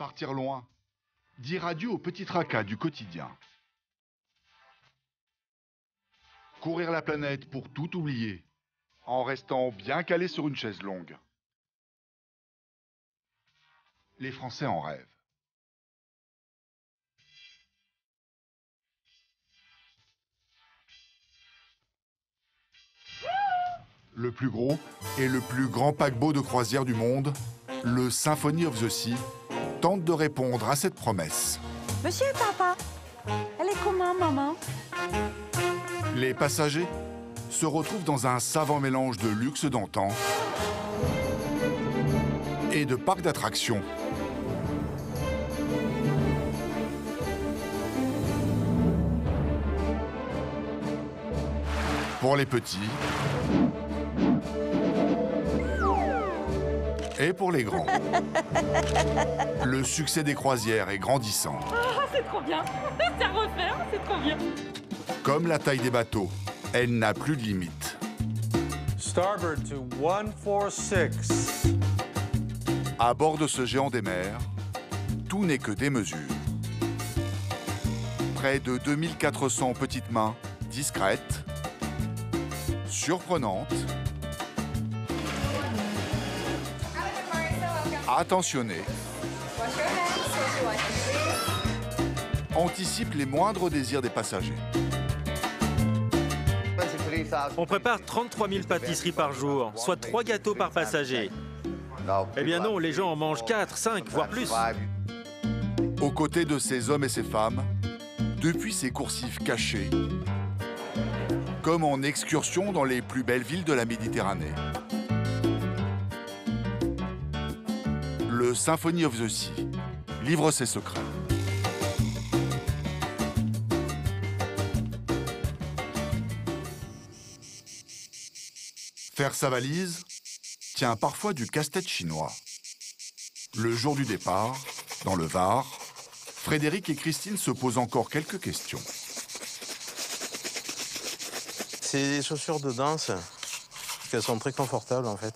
Partir loin. Dire adieu au petit tracas du quotidien. Courir la planète pour tout oublier, en restant bien calé sur une chaise longue. Les Français en rêvent. Le plus gros et le plus grand paquebot de croisière du monde, le Symphony of the Sea, tente de répondre à cette promesse. Monsieur papa, elle est comment, maman? Les passagers se retrouvent dans un savant mélange de luxe d'antan et de parcs d'attractions. Pour les petits et pour les grands. Le succès des croisières est grandissant. Ah, c'est trop bien. C'est à refaire, c'est trop bien. Comme la taille des bateaux, elle n'a plus de limite. Starboard to 146. À bord de ce géant des mers, tout n'est que des mesures. Près de 2400 petites mains discrètes, surprenantes, attentionnées, anticipent les moindres désirs des passagers. On prépare 33 000 pâtisseries par jour, soit 3 gâteaux par passager. Eh bien non, les gens en mangent 4, 5, voire plus. Aux côtés de ces hommes et ces femmes, depuis ces coursives cachées, comme en excursion dans les plus belles villes de la Méditerranée. Le Symphony of the Sea livre ses secrets. Faire sa valise tient parfois du casse-tête chinois. Le jour du départ, dans le Var, Frédéric et Christine se posent encore quelques questions. C'est des chaussures de danse, parce qu'elles sont très confortables en fait.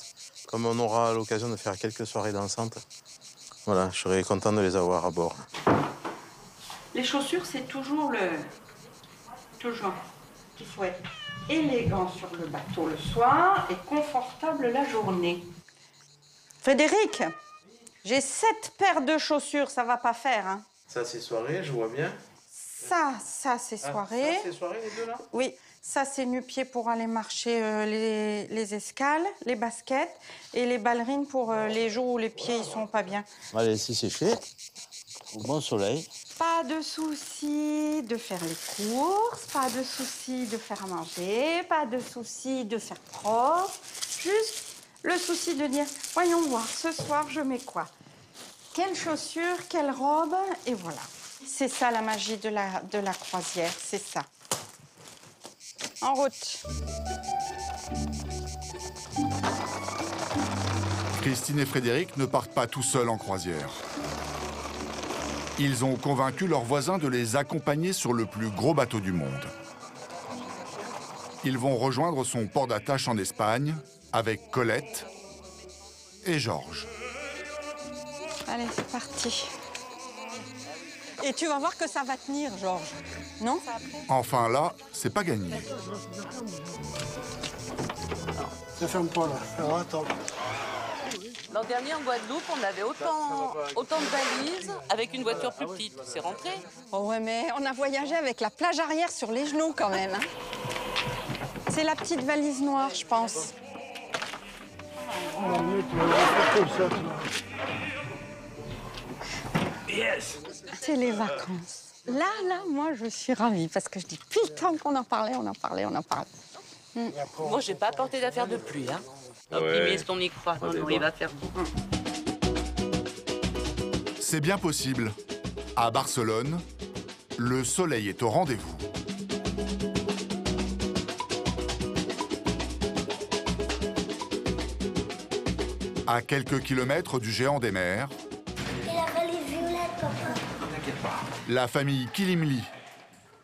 Comme on aura l'occasion de faire quelques soirées dansantes, voilà, je serais content de les avoir à bord. Les chaussures, c'est toujours qu'il faut être élégant sur le bateau le soir et confortable la journée. Frédéric, j'ai 7 paires de chaussures, ça va pas faire, hein? Ça, c'est soirée, je vois bien. Ça, c'est soirée. Ça, c'est soirée, les deux, là? Oui, ça, c'est nu-pieds pour aller marcher les escales, les baskets, et les ballerines pour les jours où les pieds, ils sont pas bien. Allez, si c'est fait, au bon soleil. Pas de souci de faire les courses, pas de souci de faire à manger, pas de souci de faire propre. Juste le souci de dire, voyons voir, ce soir, je mets quoi? Quelles chaussures, quelle robe, et voilà. C'est ça la magie de la croisière, c'est ça. En route. Christine et Frédéric ne partent pas tout seuls en croisière. Ils ont convaincu leurs voisins de les accompagner sur le plus gros bateau du monde. Ils vont rejoindre son port d'attache en Espagne avec Colette et Georges. Allez, c'est parti. Et tu vas voir que ça va tenir, Georges. Non? Enfin là, c'est pas gagné. Ça ferme pas là. Alors attends. L'an dernier, en Guadeloupe, on avait autant de valises avec une voiture plus petite. C'est rentré. Oh ouais, mais on a voyagé avec la plage arrière sur les genoux quand même. Hein. C'est la petite valise noire, je pense. Oh, mais tu vas faire comme ça, toi. Yes! C'est les vacances. Là, moi, je suis ravie parce que je dis, depuis le temps qu'on en parlait, on en parlait. Moi, j'ai pas apporté d'affaires de pluie, hein. Optimiste, on y croit. Non, il va faire beau. C'est bien possible. À Barcelone, le soleil est au rendez-vous. À quelques kilomètres du géant des mers, Et la valise violette, papa. T'inquiète pas. la famille Kilimli,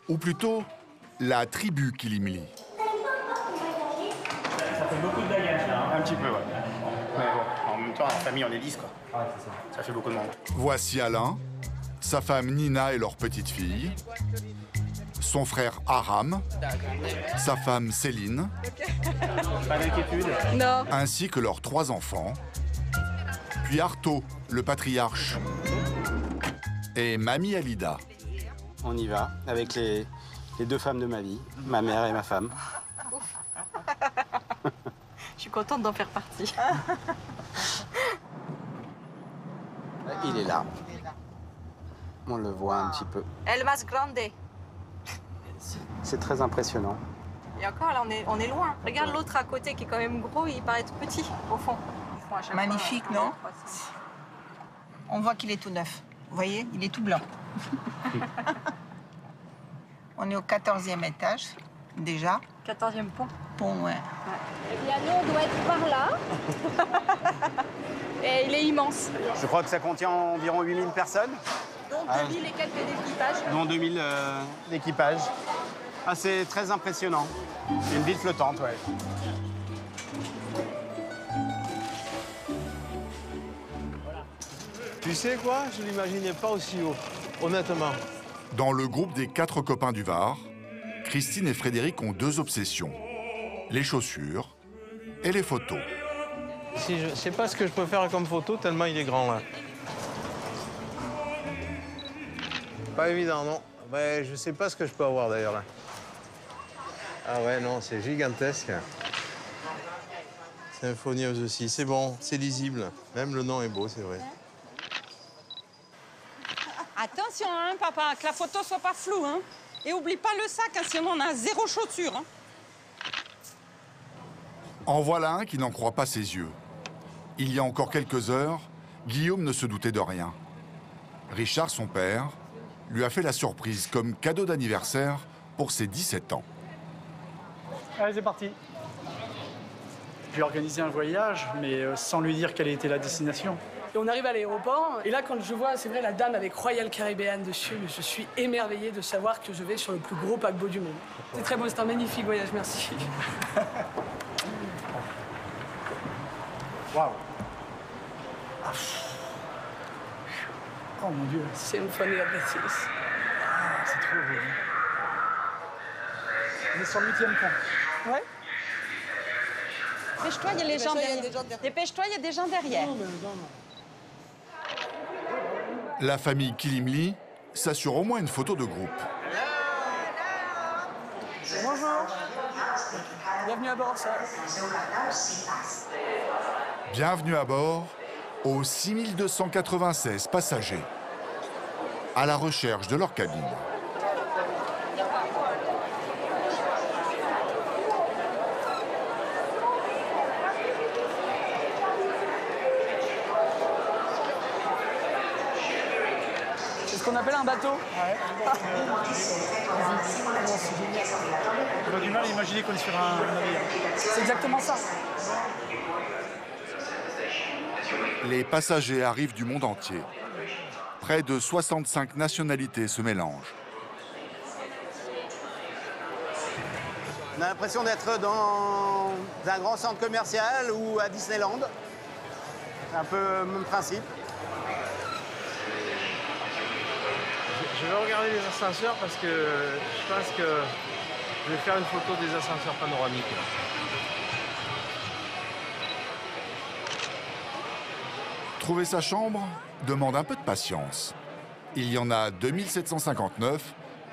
ou plutôt la tribu Kilimli. Ça fait beaucoup de bagages, là. Un petit peu, ouais. Mais bon, en même temps, en famille, on est 10, quoi. Ouais, c'est ça. Ça fait beaucoup de monde. Voici Alain, sa femme Nina et leur petite fille, son frère Aram, sa femme Céline, Pas d'inquiétude. Non. ainsi que leurs 3 enfants, puis Artaud, le patriarche, et mamie Alida. On y va, avec les 2 femmes de ma vie, ma mère et ma femme. Je suis contente d'en faire partie. Il est là. On le voit un petit peu. El más grande. C'est très impressionnant. Et encore, là, on est loin. Regarde l'autre à côté qui est quand même gros, il paraît tout petit, au fond. Magnifique, non? On voit qu'il est tout neuf. Vous voyez, il est tout blanc. On est au 14e étage, déjà. 14e pont. Pont, ouais. Eh bien, nous, on doit être par là. Et il est immense. Je crois que ça contient environ 8000 personnes. Donc 2000 et quelques d'équipage. Dont 2000 d'équipage. Ah, c'est très impressionnant. C'est une ville flottante, ouais. Tu sais quoi? Je ne l'imaginais pas aussi haut, honnêtement. Dans le groupe des 4 copains du Var, Christine et Frédéric ont 2 obsessions. Les chaussures et les photos. Si je sais pas ce que je peux faire comme photo, tellement il est grand, là. Pas évident, non. Ben, je sais pas ce que je peux avoir, d'ailleurs, là. Ah ouais, non, c'est gigantesque. Symphonieuse aussi. C'est bon, c'est lisible. Même le nom est beau, c'est vrai. Attention, hein, papa, que la photo soit pas floue, hein. Et oublie pas le sac, hein, sinon on a 0 chaussure, hein. En voilà un qui n'en croit pas ses yeux. Il y a encore quelques heures, Guillaume ne se doutait de rien. Richard, son père, lui a fait la surprise comme cadeau d'anniversaire pour ses 17 ans. Allez, c'est parti. J'ai organisé un voyage, mais sans lui dire quelle était la destination. Et on arrive à l'aéroport, et là, quand je vois, c'est vrai, la dame avec Royal Caribbean dessus, je suis émerveillé de savoir que je vais sur le plus gros paquebot du monde. C'est très beau, c'est un magnifique voyage, merci. Waouh. Oh mon Dieu. Symphonie of the Seas. Ah, c'est trop beau. On est sur le 8e pont. Ouais. Dépêche-toi, il y a les gens derrière. Dépêche-toi, il y a des gens derrière. La famille Kilimli s'assure au moins une photo de groupe. Bonjour. Bienvenue à bord, ça. Bienvenue à bord aux 6296 passagers à la recherche de leur cabine. C'est ce qu'on appelle un bateau. On a du mal à imaginer qu'on est sur un navire. C'est exactement ça. Les passagers arrivent du monde entier. Près de 65 nationalités se mélangent. On a l'impression d'être dans un grand centre commercial ou à Disneyland. C'est un peu le même principe. Je vais regarder les ascenseurs parce que je pense que je vais faire une photo des ascenseurs panoramiques. Trouver sa chambre demande un peu de patience. Il y en a 2759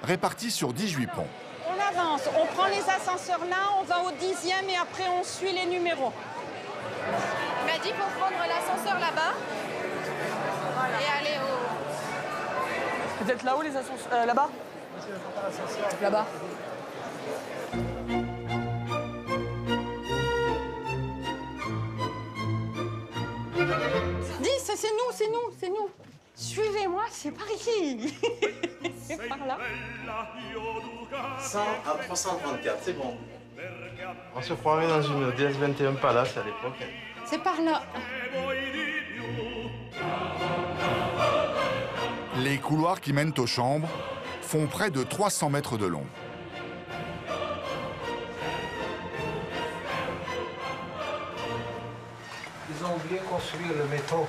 répartis sur 18 ponts. On avance, on prend les ascenseurs là, on va au 10e et après on suit les numéros. Il m'a dit pour prendre l'ascenseur là-bas et aller au... Peut-être là-haut, les ascenseurs. Là-bas. Là-bas. C'est nous, c'est nous, c'est nous. Suivez-moi, c'est par ici. C'est par là. 100 à 334, c'est bon. On se croirait dans une DS21 Palace à l'époque. C'est par là. Les couloirs qui mènent aux chambres font près de 300 mètres de long. Ils ont oublié de construire le métro.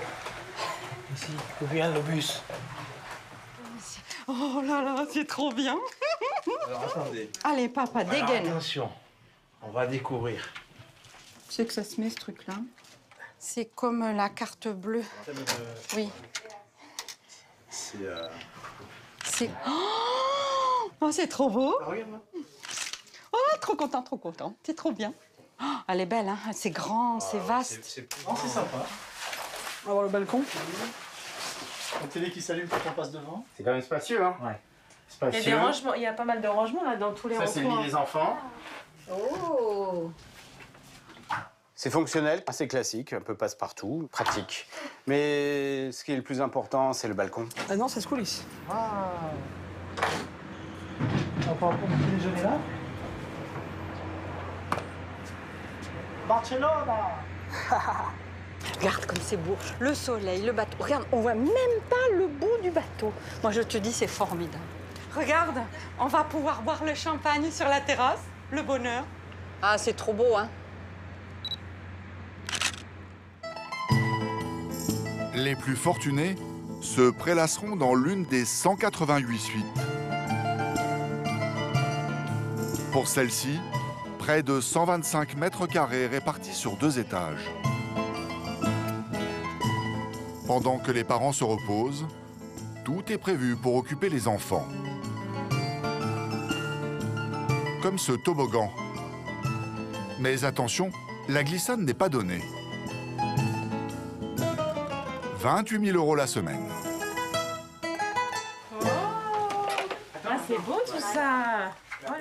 Ici, où vient le bus. Oh là là, c'est trop bien. Alors attendez. Allez, papa, dégaine. Attention, on va découvrir. Tu sais que ça se met, ce truc-là? C'est comme la carte bleue. Oui. C'est... Oh, c'est trop beau. Oh, trop content, trop content. C'est trop bien. Oh, elle est belle, hein. C'est grand, c'est vaste. C'est sympa. On va voir le balcon. La télé qui s'allume quand on passe devant. C'est quand même spacieux, hein? Ouais. Il y a des rangements, il y a pas mal de rangements là dans tous les Ça, c'est le lit des enfants. Oh! C'est fonctionnel, assez classique, un peu passe-partout, pratique. Mais ce qui est le plus important, c'est le balcon. Ah non, ça se coulisse. Ah. On va pouvoir prendre le déjeuner là. Barcelona. Regarde comme c'est beau. Le soleil, le bateau. Regarde, on voit même pas le bout du bateau. Moi, je te dis, c'est formidable. Regarde, on va pouvoir boire le champagne sur la terrasse. Le bonheur. Ah, c'est trop beau, hein? Les plus fortunés se prélasseront dans l'une des 188 suites. Pour celle-ci, près de 125 mètres carrés répartis sur 2 étages. Pendant que les parents se reposent, tout est prévu pour occuper les enfants. Comme ce toboggan. Mais attention, la glissade n'est pas donnée. 28 000 € la semaine. Ah, c'est beau tout ça.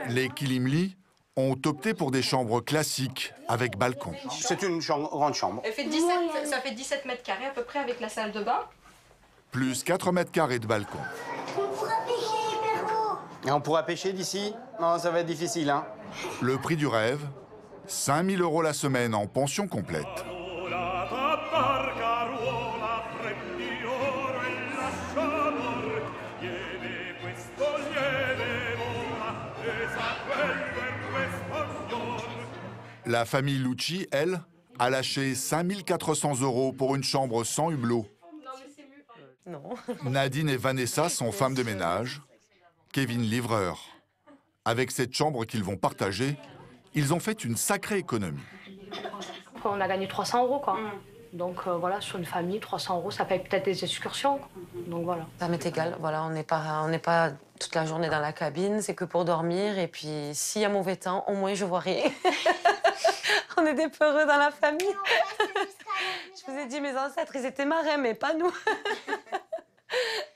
Les Kilimli ont opté pour des chambres classiques avec balcon. C'est une grande chambre. Ça fait 17 mètres carrés à peu près avec la salle de bain. Plus 4 mètres carrés de balcon. On pourra pêcher hyper haut. Et on pourra pêcher d'ici? Non, ça va être difficile, hein. Le prix du rêve, 5 000 € la semaine en pension complète. La famille Lucci, elle, a lâché 5 400 € pour une chambre sans hublot. Non. Nadine et Vanessa sont femmes de ménage, Kevin livreur. Avec cette chambre qu'ils vont partager, ils ont fait une sacrée économie. On a gagné 300 €, quoi. Donc voilà, sur une famille, 300 €, ça paye peut-être des excursions. Donc voilà. Ça m'est égal, voilà, on n'est pas toute la journée dans la cabine, c'est que pour dormir. Et puis, s'il y a mauvais temps, au moins je vois rien. On est des peureux dans la famille. Je vous ai dit, mes ancêtres, ils étaient marins, mais pas nous.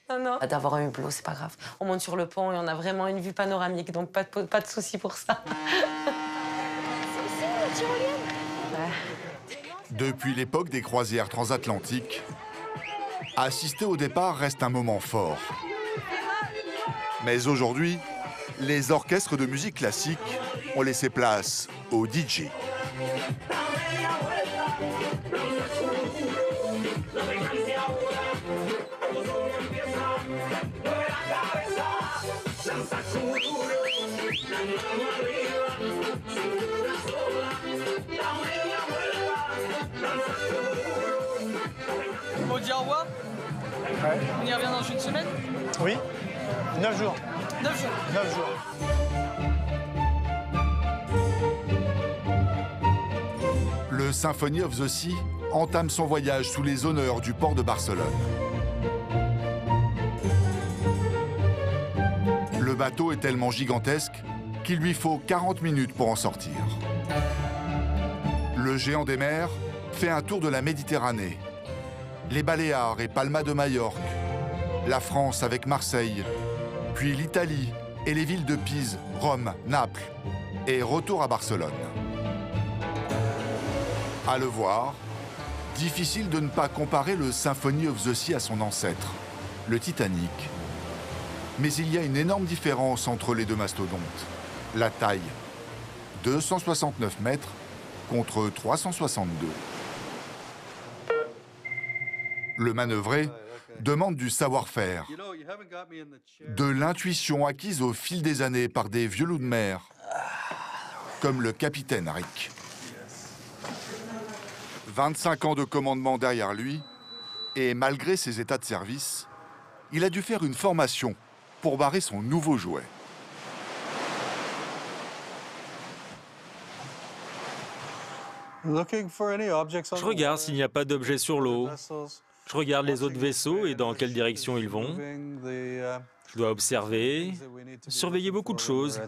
Non, non. D'avoir un hublot, c'est pas grave. On monte sur le pont et on a vraiment une vue panoramique, donc pas de souci pour ça. Depuis l'époque des croisières transatlantiques, assister au départ reste un moment fort. Mais aujourd'hui, les orchestres de musique classique ont laissé place aux DJ. On dit au revoir. Ouais. On y revient dans une semaine. Oui. 9 jours. 9 jours. 9 jours. Le Symphony of the Sea entame son voyage sous les honneurs du port de Barcelone. Le bateau est tellement gigantesque qu'il lui faut 40 minutes pour en sortir. Le géant des mers fait un tour de la Méditerranée. Les Baléares et Palma de Majorque, la France avec Marseille, puis l'Italie et les villes de Pise, Rome, Naples, et retour à Barcelone. À le voir, difficile de ne pas comparer le Symphony of the Sea à son ancêtre, le Titanic. Mais il y a une énorme différence entre les deux mastodontes. La taille, 269 mètres contre 362. Le manœuvrer demande du savoir-faire, de l'intuition acquise au fil des années par des vieux loups de mer, comme le capitaine Rick. 25 ans de commandement derrière lui, et malgré ses états de service, il a dû faire une formation pour barrer son nouveau jouet. Je regarde s'il n'y a pas d'objets sur l'eau. Je regarde les autres vaisseaux et dans quelle direction ils vont. Je dois observer, surveiller beaucoup de choses.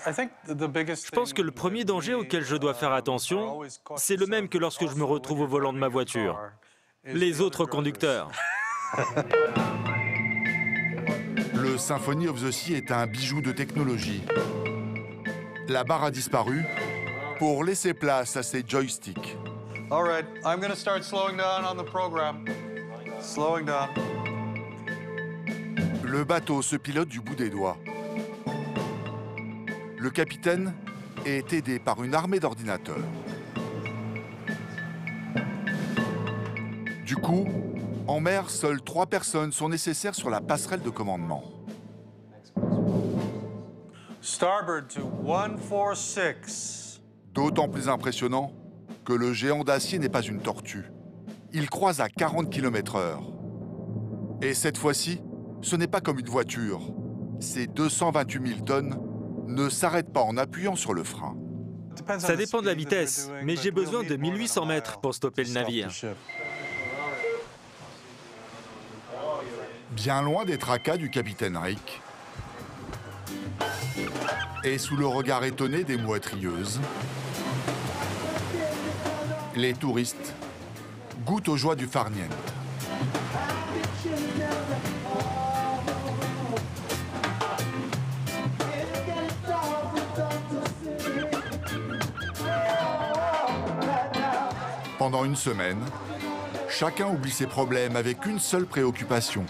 Je pense que le premier danger auquel je dois faire attention, c'est le même que lorsque je me retrouve au volant de ma voiture. Les autres conducteurs. Le Symphony of the Sea est un bijou de technologie. La barre a disparu pour laisser place à ses joysticks. All right, I'm going to start slowing down on the program. Slowing down. Le bateau se pilote du bout des doigts. Le capitaine est aidé par une armée d'ordinateurs. Du coup, en mer, seules 3 personnes sont nécessaires sur la passerelle de commandement. Starboard to 146. D'autant plus impressionnant que le géant d'acier n'est pas une tortue. Il croise à 40 km/h. Et cette fois-ci, ce n'est pas comme une voiture. Ces 228 000 tonnes ne s'arrêtent pas en appuyant sur le frein. Ça dépend de la vitesse, mais j'ai besoin de 1800 mètres pour stopper le navire. Bien loin des tracas du capitaine Rick, et sous le regard étonné des mouattrieuses, les touristes goûtent aux joies du farniente. Pendant une semaine, chacun oublie ses problèmes avec une seule préoccupation: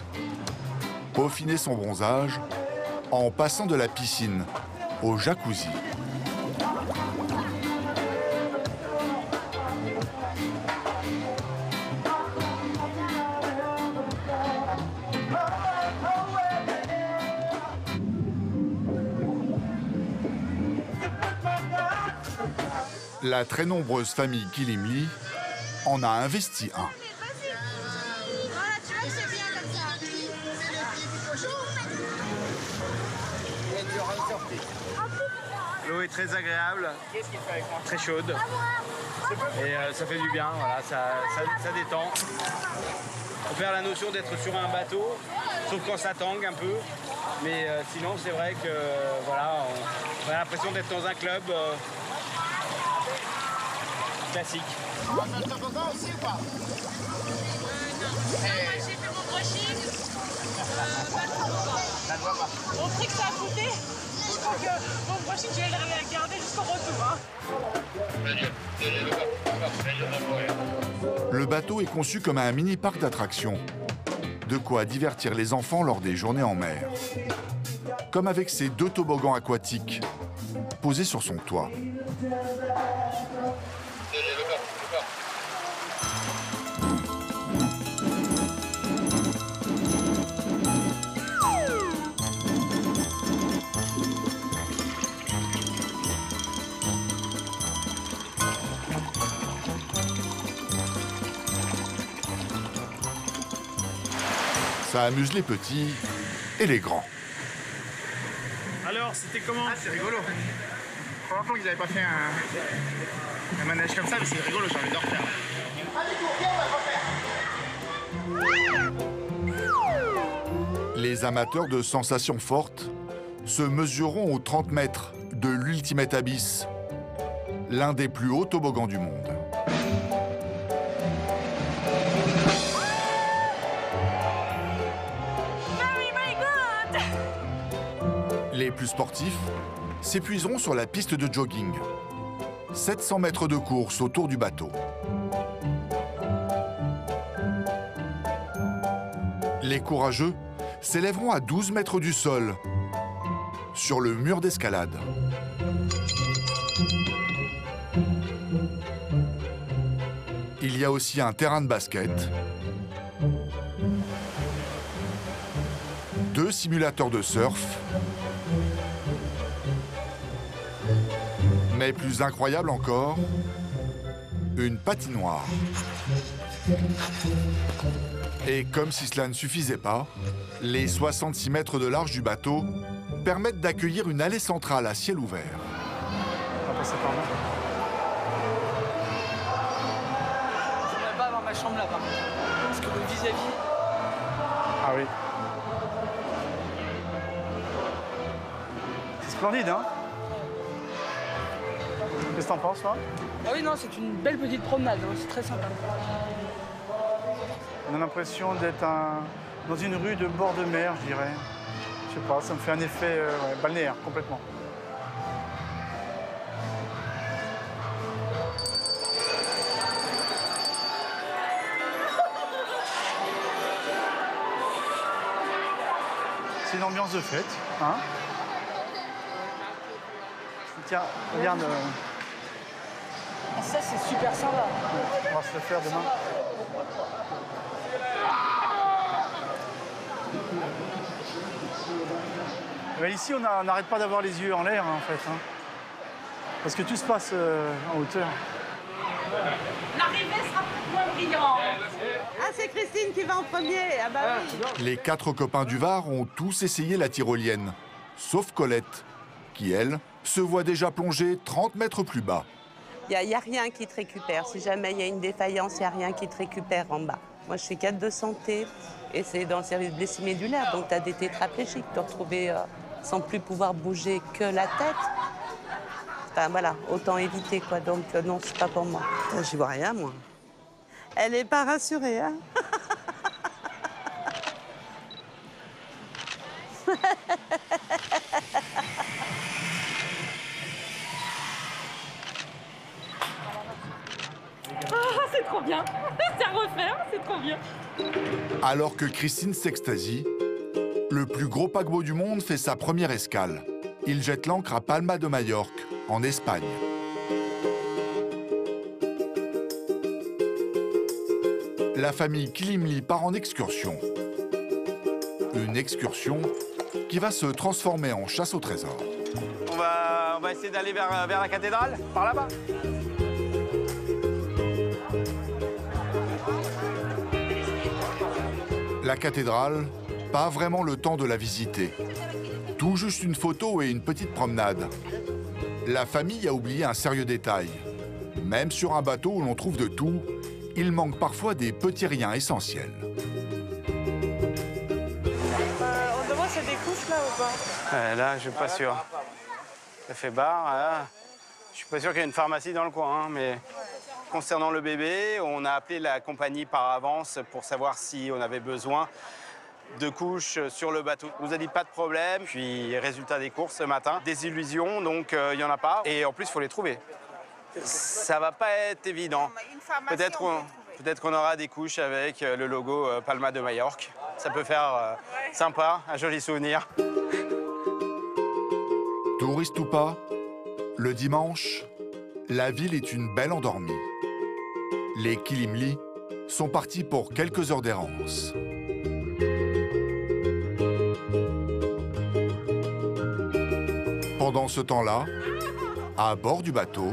peaufiner son bronzage en passant de la piscine au jacuzzi. La très nombreuse famille Kilimli en a investi un. L'eau est très agréable, très chaude. Et ça fait du bien, voilà, ça détend. On perd la notion d'être sur un bateau, sauf quand ça tangue un peu. Mais sinon, c'est vrai que voilà, on a l'impression d'être dans un club classique. On va faire le toboggan aussi ou pas? J'ai fait mon brushing. Au prix que ça a coûté, je crois que mon brushing, je vais le garder jusqu'au retour. Le bateau est conçu comme un mini-parc d'attractions. De quoi divertir les enfants lors des journées en mer. Comme avec ses 2 toboggans aquatiques posés sur son toit. Ça amuse les petits et les grands. Alors, c'était comment? Ah, c'est rigolo. Pour longtemps qu'ils n'avaient pas fait un manège comme ça, mais c'est rigolo, j'ai envie de le refaire. Les amateurs de sensations fortes se mesureront aux 30 mètres de l'Ultimate Abyss, l'un des plus hauts toboggans du monde. Les plus sportifs s'épuiseront sur la piste de jogging. 700 mètres de course autour du bateau. Les courageux s'élèveront à 12 mètres du sol, sur le mur d'escalade. Il y a aussi un terrain de basket, 2 simulateurs de surf, Mais plus incroyable encore, une patinoire. Et comme si cela ne suffisait pas, les 66 mètres de large du bateau permettent d'accueillir une allée centrale à ciel ouvert. On va passer par là. Je voudrais pas avoir ma chambre là-bas. Parce que le vis-à-vis... Ah oui. C'est splendide, hein? Qu'est-ce que t'en penses, toi? Ah oui, non, c'est une belle petite promenade, hein, c'est très sympa. On a l'impression d'être dans une rue de bord de mer, je dirais. Je sais pas, ça me fait un effet ouais, balnéaire, complètement. C'est une ambiance de fête, hein? Tiens, regarde. Ça, c'est super sympa. On va se le faire demain. Mais ici, on n'arrête pas d'avoir les yeux en l'air, hein, en fait. Hein. Parce que tout se passe en hauteur. L'arrivée sera moins brillante. Ah, c'est Christine qui va en premier. Ah bah oui. Les 4 copains du Var ont tous essayé la tyrolienne, sauf Colette, qui, elle, se voit déjà plonger 30 mètres plus bas. Il n'y a rien qui te récupère. Si jamais il y a une défaillance, il n'y a rien qui te récupère en bas. Moi, je suis cadre de santé et c'est dans le service blessés médulaires. Donc, tu as des tétraplégiques. Te retrouver sans plus pouvoir bouger que la tête. Enfin, voilà, autant éviter, quoi. Donc, non, c'est pas pour moi. Je vois rien, moi. Elle n'est pas rassurée, hein. C'est trop bien. C'est à refaire, c'est trop bien. Alors que Christine s'extasie, le plus gros paquebot du monde fait sa première escale. Il jette l'ancre à Palma de Majorque, en Espagne. La famille Kilimli part en excursion. Une excursion qui va se transformer en chasse au trésor. On va essayer d'aller vers la cathédrale, par là-bas. La cathédrale, pas vraiment le temps de la visiter. Tout juste une photo et une petite promenade. La famille a oublié un sérieux détail. Même sur un bateau où l'on trouve de tout, il manque parfois des petits riens essentiels. On demande s'il y a des couches là ou pas? Là, je suis pas sûr. Ça fait bar, là. Je suis pas sûr qu'il y ait une pharmacie dans le coin, hein, mais... Concernant le bébé, on a appelé la compagnie par avance pour savoir si on avait besoin de couches sur le bateau. On nous a dit pas de problème, puis résultat des courses ce matin, désillusion, donc il n'y en a pas. Et en plus, il faut les trouver. Ça va pas être évident. Peut-être qu'on aura des couches avec le logo Palma de Majorque. Ça peut faire sympa, un joli souvenir. Touriste ou pas, le dimanche, la ville est une belle endormie. Les Kilimli sont partis pour quelques heures d'errance. Pendant ce temps-là, à bord du bateau,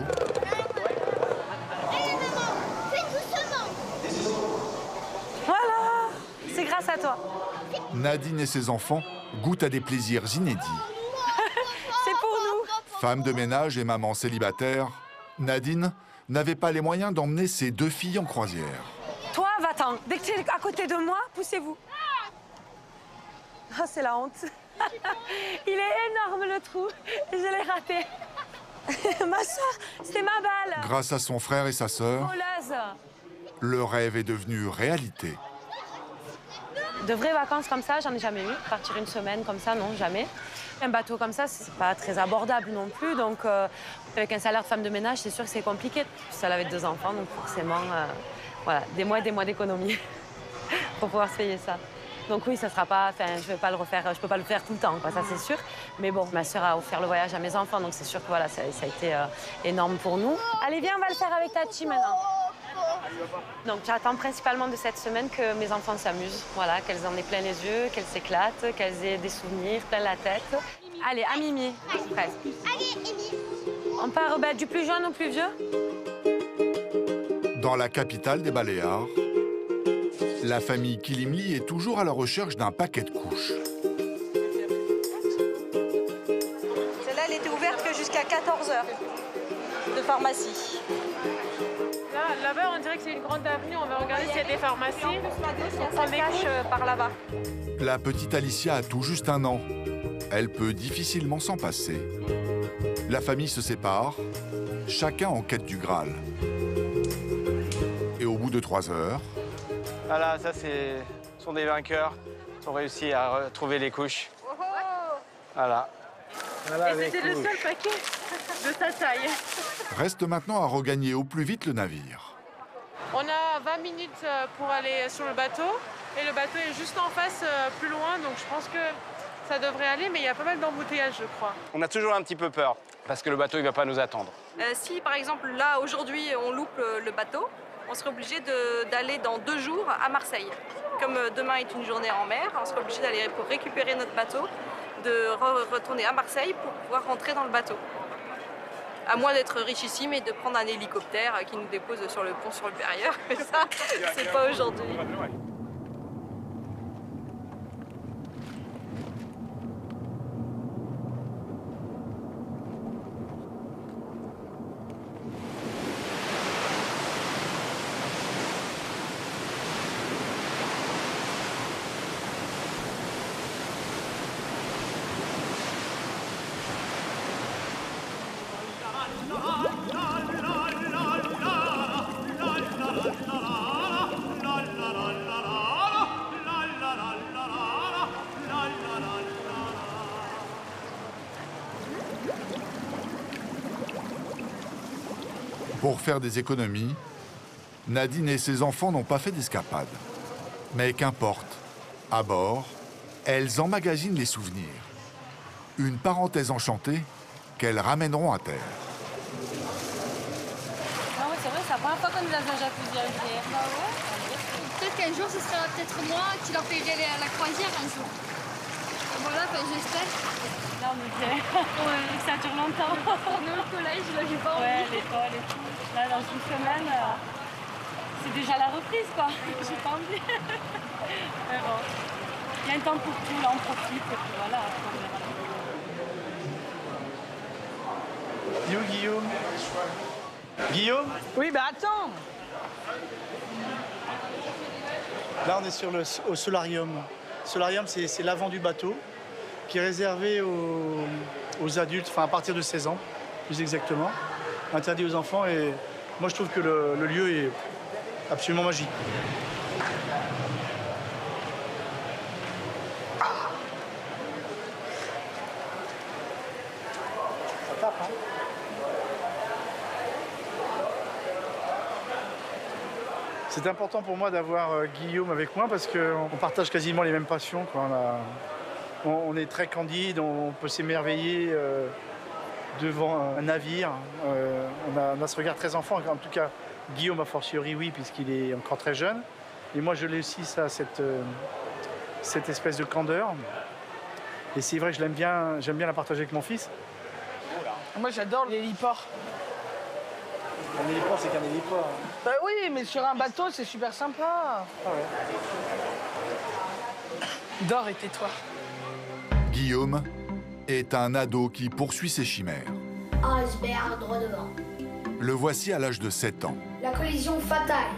Voilà, c'est grâce à toi. Nadine et ses enfants goûtent à des plaisirs inédits. C'est pour nous. Femme de ménage et maman célibataire, Nadine n'avait pas les moyens d'emmener ses 2 filles en croisière. Toi, va-t'en. Dès que tu es à côté de moi, poussez-vous. Ah, c'est la honte. Il est énorme le trou. Je l'ai raté. Ma soeur, c'était ma balle. Grâce à son frère et sa sœur, Voleuse. le rêve est devenu réalité. De vraies vacances comme ça, j'en ai jamais eu. Partir une semaine comme ça, non, jamais. Un bateau comme ça, c'est pas très abordable non plus. Donc, avec un salaire de femme de ménage, c'est sûr que c'est compliqué. Seule avec 2 enfants, donc forcément, voilà, des mois d'économie pour pouvoir se payer ça. Donc oui, ça sera pas, enfin, je vais pas le refaire, je peux pas le faire tout le temps, quoi, ça c'est sûr. Mais bon, ma sœur a offert le voyage à mes enfants, donc c'est sûr que voilà, ça a été énorme pour nous. Allez, viens, on va le faire avec Tachi maintenant. Donc j'attends principalement de cette semaine que mes enfants s'amusent, voilà, qu'elles en aient plein les yeux, qu'elles s'éclatent, qu'elles aient des souvenirs plein la tête. Allez, à Mimi, presque. Allez, Émilie. On part du plus jeune au plus vieux? Dans la capitale des Baléares, la famille Kilimli est toujours à la recherche d'un paquet de couches. Celle-là, elle était ouverte que jusqu'à 14 h de pharmacie. Là-bas, on dirait que c'est une grande avenue. On va regarder s'il y a des pharmacies. On prend des couches par là-bas. La petite Alicia a tout juste 1 an. Elle peut difficilement s'en passer. La famille se sépare, chacun en quête du Graal. Et au bout de 3 heures... Voilà, ça, ce sont des vainqueurs qui ont réussi à retrouver les couches. Voilà. Et c'était le seul paquet de sa taille. Reste maintenant à regagner au plus vite le navire. On a 20 minutes pour aller sur le bateau. Et le bateau est juste en face, plus loin. Donc je pense que ça devrait aller, mais il y a pas mal d'embouteillages, je crois. On a toujours un petit peu peur, parce que le bateau, il ne va pas nous attendre. Si, par exemple, là, aujourd'hui, on loupe le bateau, on serait obligé d'aller dans 2 jours à Marseille. Comme demain est une journée en mer, on serait obligé d'aller pour récupérer notre bateau, de retourner à Marseille pour pouvoir rentrer dans le bateau. À moins d'être richissime et de prendre un hélicoptère qui nous dépose sur le pont supérieur. Mais ça, c'est pas aujourd'hui. Pour faire des économies, Nadine et ses enfants n'ont pas fait d'escapade. Mais qu'importe, à bord, elles emmagasinent les souvenirs. Une parenthèse enchantée qu'elles ramèneront à terre. Ah ouais, c'est vrai, c'est la première fois qu'on est dans un jacuzzi avec les... Bah ouais. Peut-être qu'un jour, ce sera peut-être moi qui leur paierai la croisière un jour. Voilà, enfin, j'espère. Là, on était... ouais, ça dure longtemps. Nous, le collège, là, j'ai pas envie. Ouais, l'école et tout. Là, dans une semaine, c'est déjà la reprise, quoi. J'ai pas envie. Mais bon, il y a un temps pour tout, là, on profite. Et puis voilà, Guillaume. Guillaume? Oui, bah attends. Là, on est au solarium. Le solarium, c'est l'avant du bateau, qui est réservé aux adultes, enfin à partir de 16 ans, plus exactement, interdit aux enfants. Et moi, je trouve que le lieu est absolument magique. Ça tape, hein? C'est important pour moi d'avoir Guillaume avec moi parce qu'on partage quasiment les mêmes passions, quoi. On est très candide, on peut s'émerveiller devant un navire. On a ce regard très enfant. En tout cas, Guillaume a fortiori, oui, puisqu'il est encore très jeune. Et moi, je l'ai aussi, ça, cette espèce de candeur. Et c'est vrai que j'aime bien la partager avec mon fils. Moi, j'adore l'héliport. Un héliport, c'est qu'un héliport. Bah oui, mais sur un bateau, c'est super sympa. Ah ouais. Dors et tais-toi. Guillaume est un ado qui poursuit ses chimères. Iceberg droit devant. Le voici à l'âge de 7 ans. La collision fatale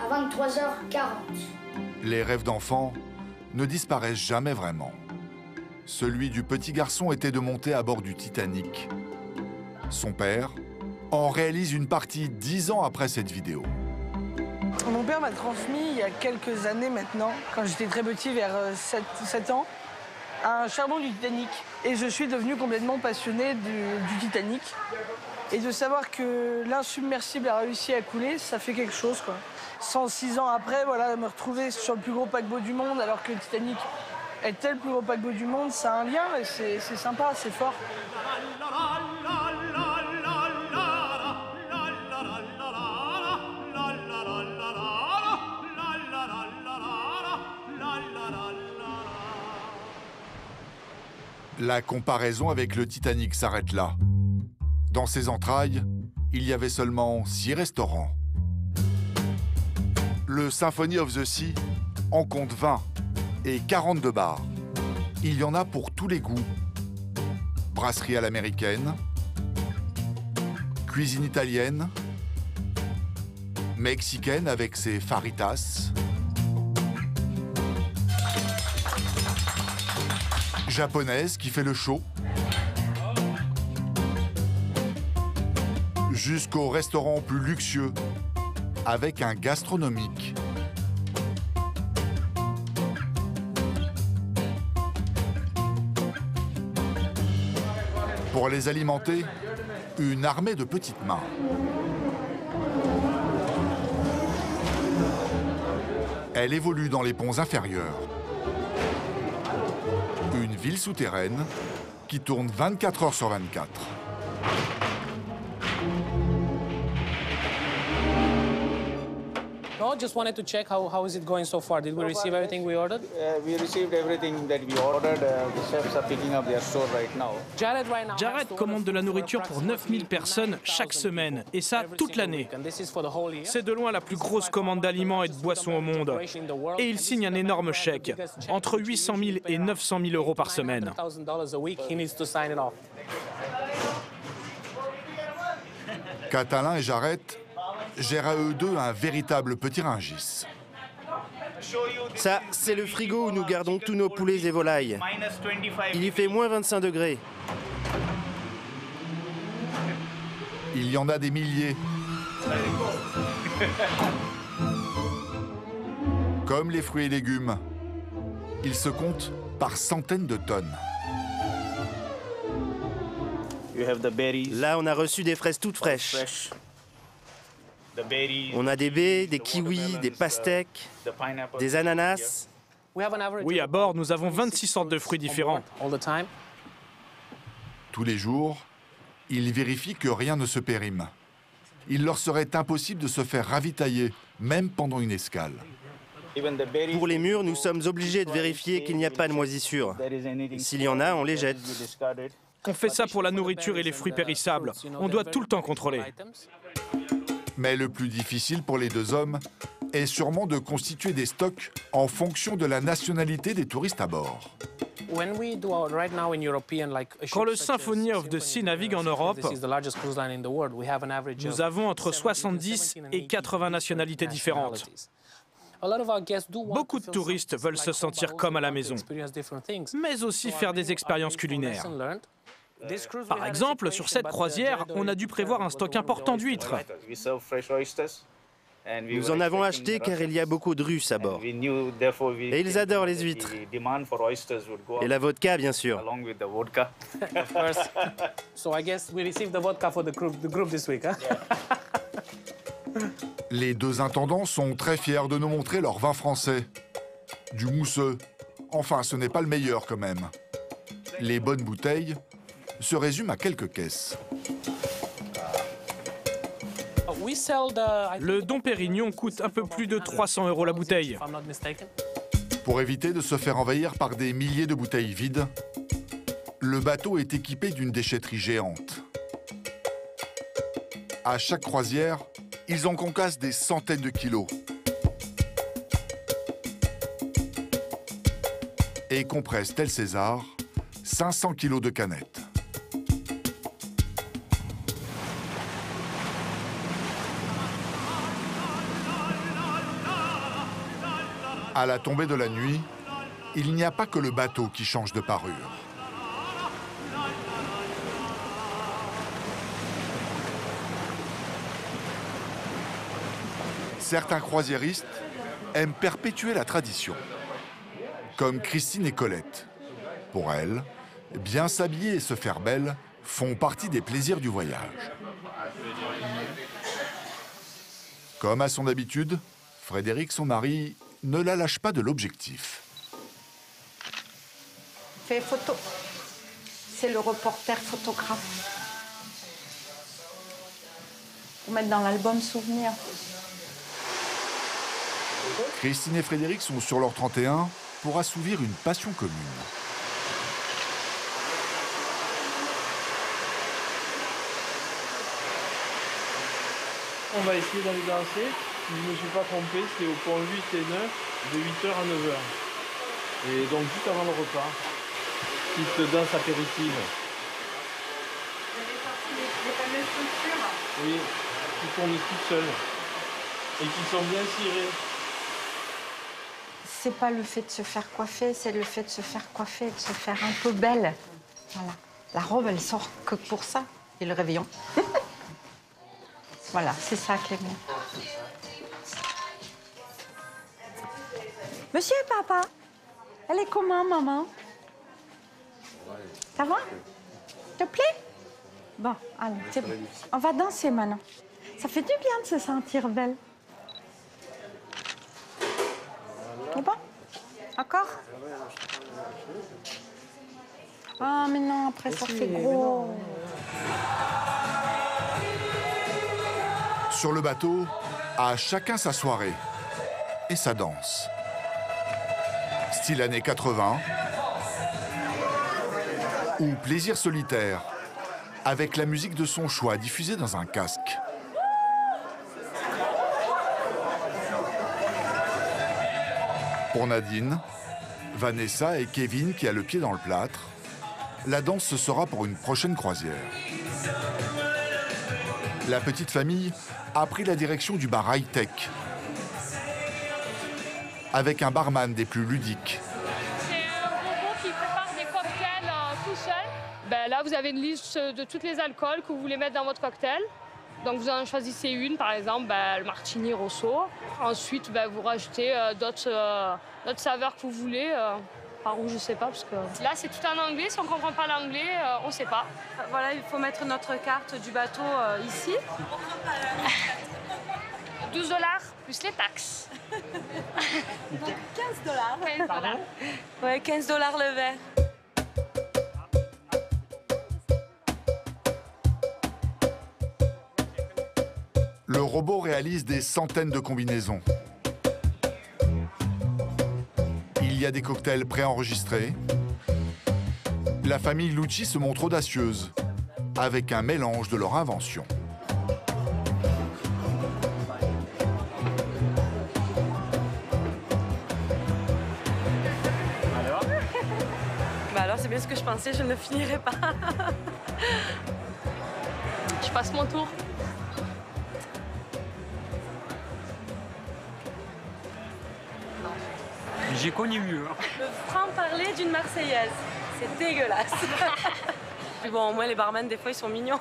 à 23h40. Les rêves d'enfant ne disparaissent jamais vraiment. Celui du petit garçon était de monter à bord du Titanic. Son père en réalise une partie 10 ans après cette vidéo. Mon père m'a transmis il y a quelques années maintenant, quand j'étais très petit, vers 7 ans, un charbon du Titanic. Et je suis devenu complètement passionné du Titanic. Et de savoir que l'insubmersible a réussi à couler, ça fait quelque chose, quoi. 106 ans après, voilà, me retrouver sur le plus gros paquebot du monde, alors que le Titanic était le plus gros paquebot du monde, ça a un lien et c'est sympa, c'est fort. La comparaison avec le Titanic s'arrête là. Dans ses entrailles, il y avait seulement 6 restaurants. Le Symphony of the Sea en compte 20 et 42 bars. Il y en a pour tous les goûts. Brasserie à l'américaine, cuisine italienne, mexicaine avec ses faritas, japonaise qui fait le show, jusqu'au restaurant plus luxueux avec un gastronomique. Pour les alimenter, une armée de petites mains. Elle évolue dans les ponts inférieurs. Une ville souterraine qui tourne 24 heures sur 24. No, just wanted to check how is it going so far. Did we receive everything we ordered? We received everything that we ordered. The chefs are picking up their store right now. Jared commande de la nourriture pour 9000 personnes chaque semaine, et ça toute l'année. C'est de loin la plus grosse commande d'aliments et de boissons au monde. Et il signe un énorme chèque, entre 800 000 et 900 000 euros par semaine. Catalin et Jarrett gèrent à eux deux un véritable petit ringis. Ça, c'est le frigo où nous gardons tous nos poulets et volailles. Il y fait moins 25 degrés. Il y en a des milliers. Comme les fruits et légumes. Ils se comptent par centaines de tonnes. Là, on a reçu des fraises toutes fraîches. On a des baies, des kiwis, des pastèques, des ananas. Oui, à bord, nous avons 26 sortes de fruits différents. Tous les jours, ils vérifient que rien ne se périme. Il leur serait impossible de se faire ravitailler, même pendant une escale. Pour les murs, nous sommes obligés de vérifier qu'il n'y a pas de moisissures. S'il y en a, on les jette. On fait ça pour la nourriture et les fruits périssables. On doit tout le temps contrôler. Mais le plus difficile pour les deux hommes est sûrement de constituer des stocks en fonction de la nationalité des touristes à bord. Quand le Symphony of the Sea navigue en Europe, nous avons entre 70 et 80 nationalités différentes. Beaucoup de touristes veulent se sentir comme à la maison, mais aussi faire des expériences culinaires. Par exemple, sur cette croisière, on a dû prévoir un stock important d'huîtres. Nous en avons acheté car il y a beaucoup de Russes à bord. Et ils adorent les huîtres. Et la vodka, bien sûr. Les deux intendants sont très fiers de nous montrer leur vin français. Du mousseux. Enfin, ce n'est pas le meilleur quand même. Les bonnes bouteilles se résument à quelques caisses. Le Dom Pérignon coûte un peu plus de 300 € la bouteille. Pour éviter de se faire envahir par des milliers de bouteilles vides, le bateau est équipé d'une déchetterie géante. À chaque croisière, ils en concassent des centaines de kilos. Et compressent, tel César, 500 kilos de canettes. À la tombée de la nuit, il n'y a pas que le bateau qui change de parure. Certains croisiéristes aiment perpétuer la tradition, comme Christine et Colette. Pour elles, bien s'habiller et se faire belle font partie des plaisirs du voyage. Comme à son habitude, Frédéric, son mari, ne la lâche pas de l'objectif. Fais photo. C'est le reporter photographe. Pour mettre dans l'album souvenir. Christine et Frédéric sont sur leur 31 pour assouvir une passion commune. On va essayer d'aller danser. Si je ne me suis pas trompé, c'est au pont 8 et 9, de 8h à 9h. Et donc juste avant le repas, petite danse apéritive. Vous avez sorti les fameuses chaussures? Oui, qui tournent toutes seules et qui sont bien cirées. C'est pas le fait de se faire coiffer, c'est le fait de se faire coiffer, de se faire un peu belle. Voilà. La robe, elle sort que pour ça. Et le réveillon. Voilà, c'est ça qui est bien. Monsieur papa, elle est comment, maman? Ça va? Te plaît? Bon, allez, c'est bon. On va danser maintenant. Ça fait du bien de se sentir belle. C'est bon? Encore? Ah, mais non, après ça fait gros. Sur le bateau, à chacun sa soirée et sa danse. Style années 80 ou plaisir solitaire, avec la musique de son choix diffusée dans un casque. Pour Nadine, Vanessa et Kevin qui a le pied dans le plâtre, la danse ce sera pour une prochaine croisière. La petite famille a pris la direction du bar high-tech, avec un barman des plus ludiques. C'est un robot qui prépare des cocktails tout seul. Ben là, vous avez une liste de tous les alcools que vous voulez mettre dans votre cocktail. Donc vous en choisissez une, par exemple le martini rosso. Ensuite, vous rajoutez d'autres saveurs que vous voulez. Par où, je sais pas, parce que là, c'est tout en anglais. Si on comprend pas l'anglais, on sait pas. Voilà, il faut mettre notre carte du bateau ici. 12 $ plus les taxes. 15 $. Pardon? Ouais, 15 $ le verre. Le robot réalise des centaines de combinaisons. Il y a des cocktails préenregistrés. La famille Lucci se montre audacieuse, avec un mélange de leur invention. Alors, c'est bien ce que je pensais, je ne finirai pas. Je passe mon tour. J'ai connu mieux. Le franc-parler d'une Marseillaise, c'est dégueulasse. Mais bon, au moins les barman, des fois, ils sont mignons.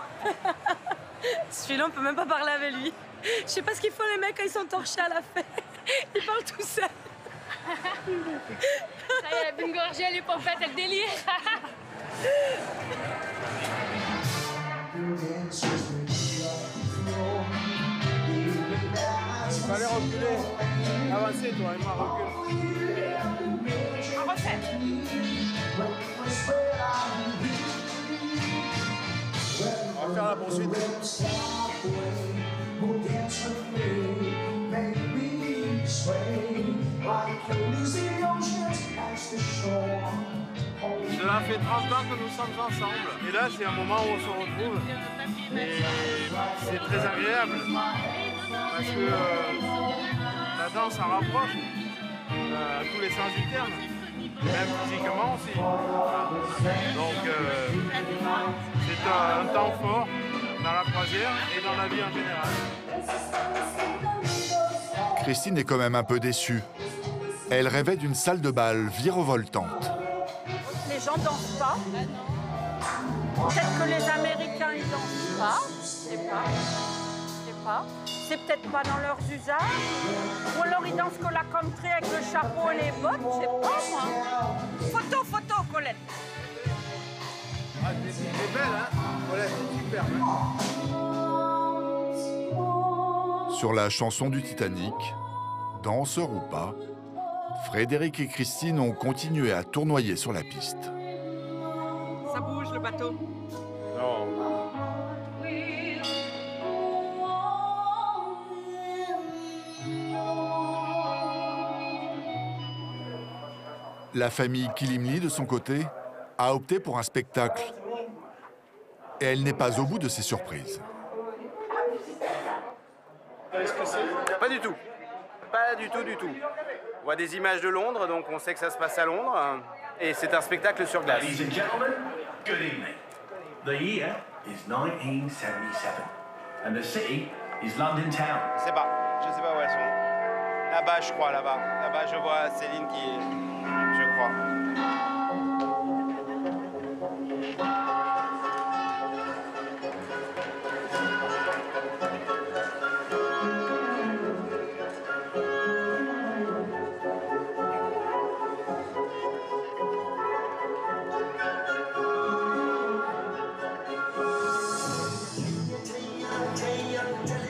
Celui-là, on peut même pas parler avec lui. Je sais pas ce qu'ils font les mecs quand ils sont torchés à la fête. Ils parlent tout seuls. Ça y est, une gorgée, elle est pas faite, elle délire. Il fallait reculer. Avancer, toi, Emma, recule. On refait. On va faire la poursuite. Cela fait 30 ans que nous sommes ensemble. Et là, c'est un moment où on se retrouve. Et c'est très agréable. Parce que la danse, ça rapproche à tous les sens du terme. Même physiquement aussi. Donc, c'est un temps fort dans la croisière et dans la vie en général. Christine est quand même un peu déçue. Elle rêvait d'une salle de bal virevoltante. Les gens dansent pas. Peut-être que les Américains, ils dansent pas. Je sais pas. Je sais pas. C'est peut-être pas dans leurs usages. Ou alors ils dansent que la country avec le chapeau et les bottes. Je sais pas, moi. Photo, Colette. Ah, t'es belle, hein? Colette, super. Sur la chanson du Titanic, danseur ou pas, Frédéric et Christine ont continué à tournoyer sur la piste. Ça bouge le bateau. Non. La famille Kilimli, de son côté, a opté pour un spectacle. Et elle n'est pas au bout de ses surprises. Pas du tout. Pas du tout, du tout. On voit des images de Londres, donc on sait que ça se passe à Londres. Et c'est un spectacle sur glace. Ladies and gentlemen, good evening. The year is 1977 and the city is London town. Je sais pas où elles sont. Là-bas, je crois, là-bas. Là-bas, je vois Céline qui est... Je crois.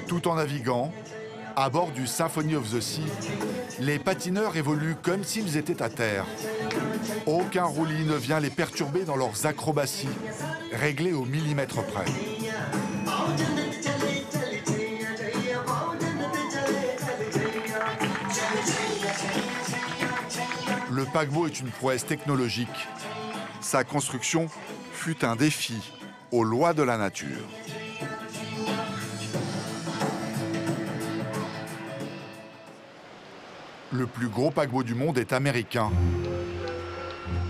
Tout en naviguant, à bord du Symphony of the Sea, les patineurs évoluent comme s'ils étaient à terre. Aucun roulis ne vient les perturber dans leurs acrobaties, réglées au millimètre près. Le paquebot est une prouesse technologique. Sa construction fut un défi aux lois de la nature. Le plus gros paquebot du monde est américain.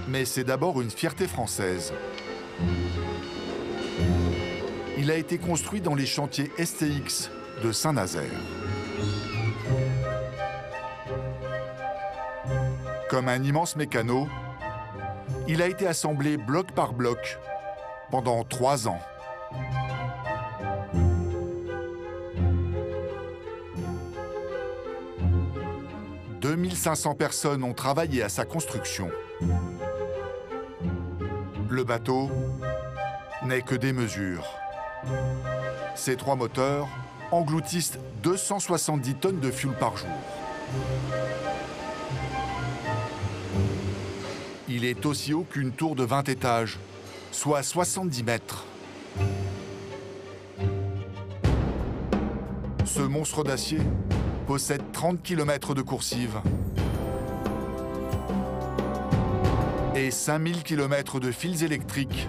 Mais c'est d'abord une fierté française. Il a été construit dans les chantiers STX de Saint-Nazaire. Comme un immense mécano, il a été assemblé bloc par bloc pendant 3 ans. « 2500 personnes ont travaillé à sa construction. Le bateau n'est que des mesures. Ces 3 moteurs engloutissent 270 tonnes de fuel par jour. Il est aussi haut qu'une tour de 20 étages, soit 70 mètres. Ce monstre d'acier possède 30 km de coursive et 5000 km de fils électriques,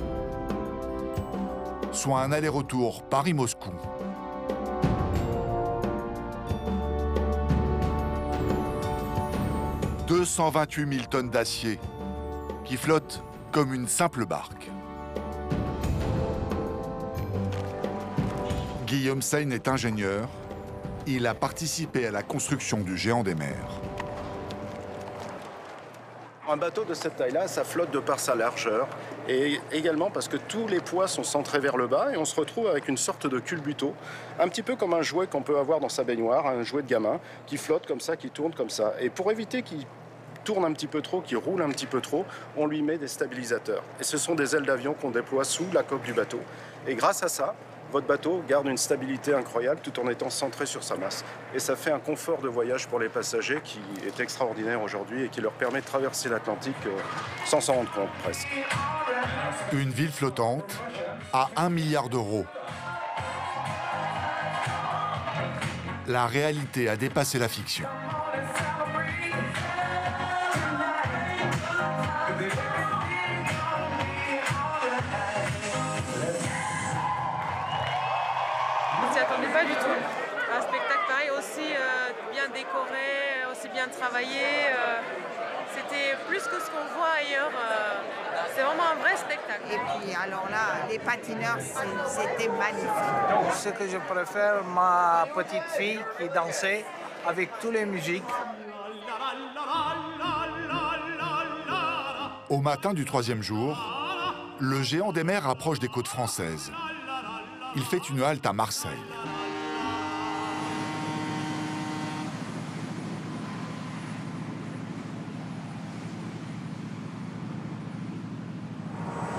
soit un aller-retour Paris-Moscou. « 228 000 tonnes d'acier qui flottent comme une simple barque. » Guillaume Seine est ingénieur. Il a participé à la construction du géant des mers. Un bateau de cette taille-là, ça flotte de par sa largeur et également parce que tous les poids sont centrés vers le bas et on se retrouve avec une sorte de culbuto, un petit peu comme un jouet qu'on peut avoir dans sa baignoire, un jouet de gamin qui flotte comme ça, qui tourne comme ça. Et pour éviter qu'il tourne un petit peu trop, qu'il roule un petit peu trop, on lui met des stabilisateurs. Et ce sont des ailes d'avion qu'on déploie sous la coque du bateau. Et grâce à ça, votre bateau garde une stabilité incroyable tout en étant centré sur sa masse. Et ça fait un confort de voyage pour les passagers qui est extraordinaire aujourd'hui et qui leur permet de traverser l'Atlantique sans s'en rendre compte presque. Une ville flottante à 1 milliard d'euros. La réalité a dépassé la fiction. Pas du tout. Un spectacle pareil, aussi bien décoré, aussi bien travaillé. C'était plus que ce qu'on voit ailleurs. C'est vraiment un vrai spectacle. Et puis alors là, les patineurs, c'était magnifique. Ce que je préfère, ma petite fille qui dansait avec toutes les musiques. Au matin du 3e jour, le géant des mers approche des côtes françaises. Il fait une halte à Marseille.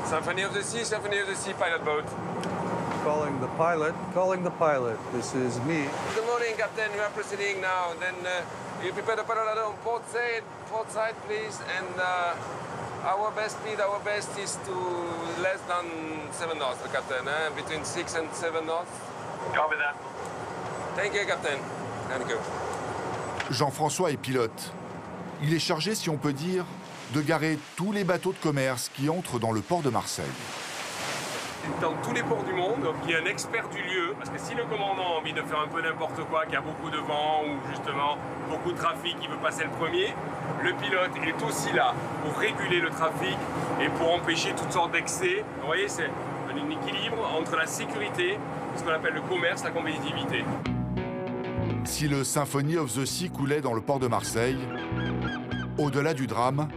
Symphony of the Sea pilot boat. Calling the pilot. This is me. Good morning, Captain. We are proceeding now. Then you prepare the pilot on port side, please. And our best speed, is to less than 7 knots, Captain. Between 6 and 7 knots. Copy that. Thank you, Captain. Thank you. Jean-François est pilote. Il est chargé, si on peut dire, de garer tous les bateaux de commerce qui entrent dans le port de Marseille. dans tous les ports du monde, qui est un expert du lieu. Parce que si le commandant a envie de faire un peu n'importe quoi, qu'il y a beaucoup de vent ou justement beaucoup de trafic, il veut passer le premier, le pilote est aussi là pour réguler le trafic et pour empêcher toutes sortes d'excès. Vous voyez, c'est un équilibre entre la sécurité, ce qu'on appelle le commerce, la compétitivité. Si le Symphony of the Sea coulait dans le port de Marseille, au-delà du drame,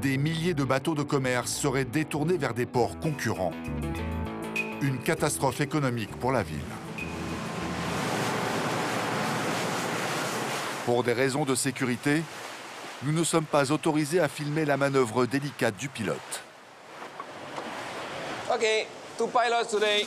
des milliers de bateaux de commerce seraient détournés vers des ports concurrents. Une catastrophe économique pour la ville. Pour des raisons de sécurité, nous ne sommes pas autorisés à filmer la manœuvre délicate du pilote. OK, 2 pilots today.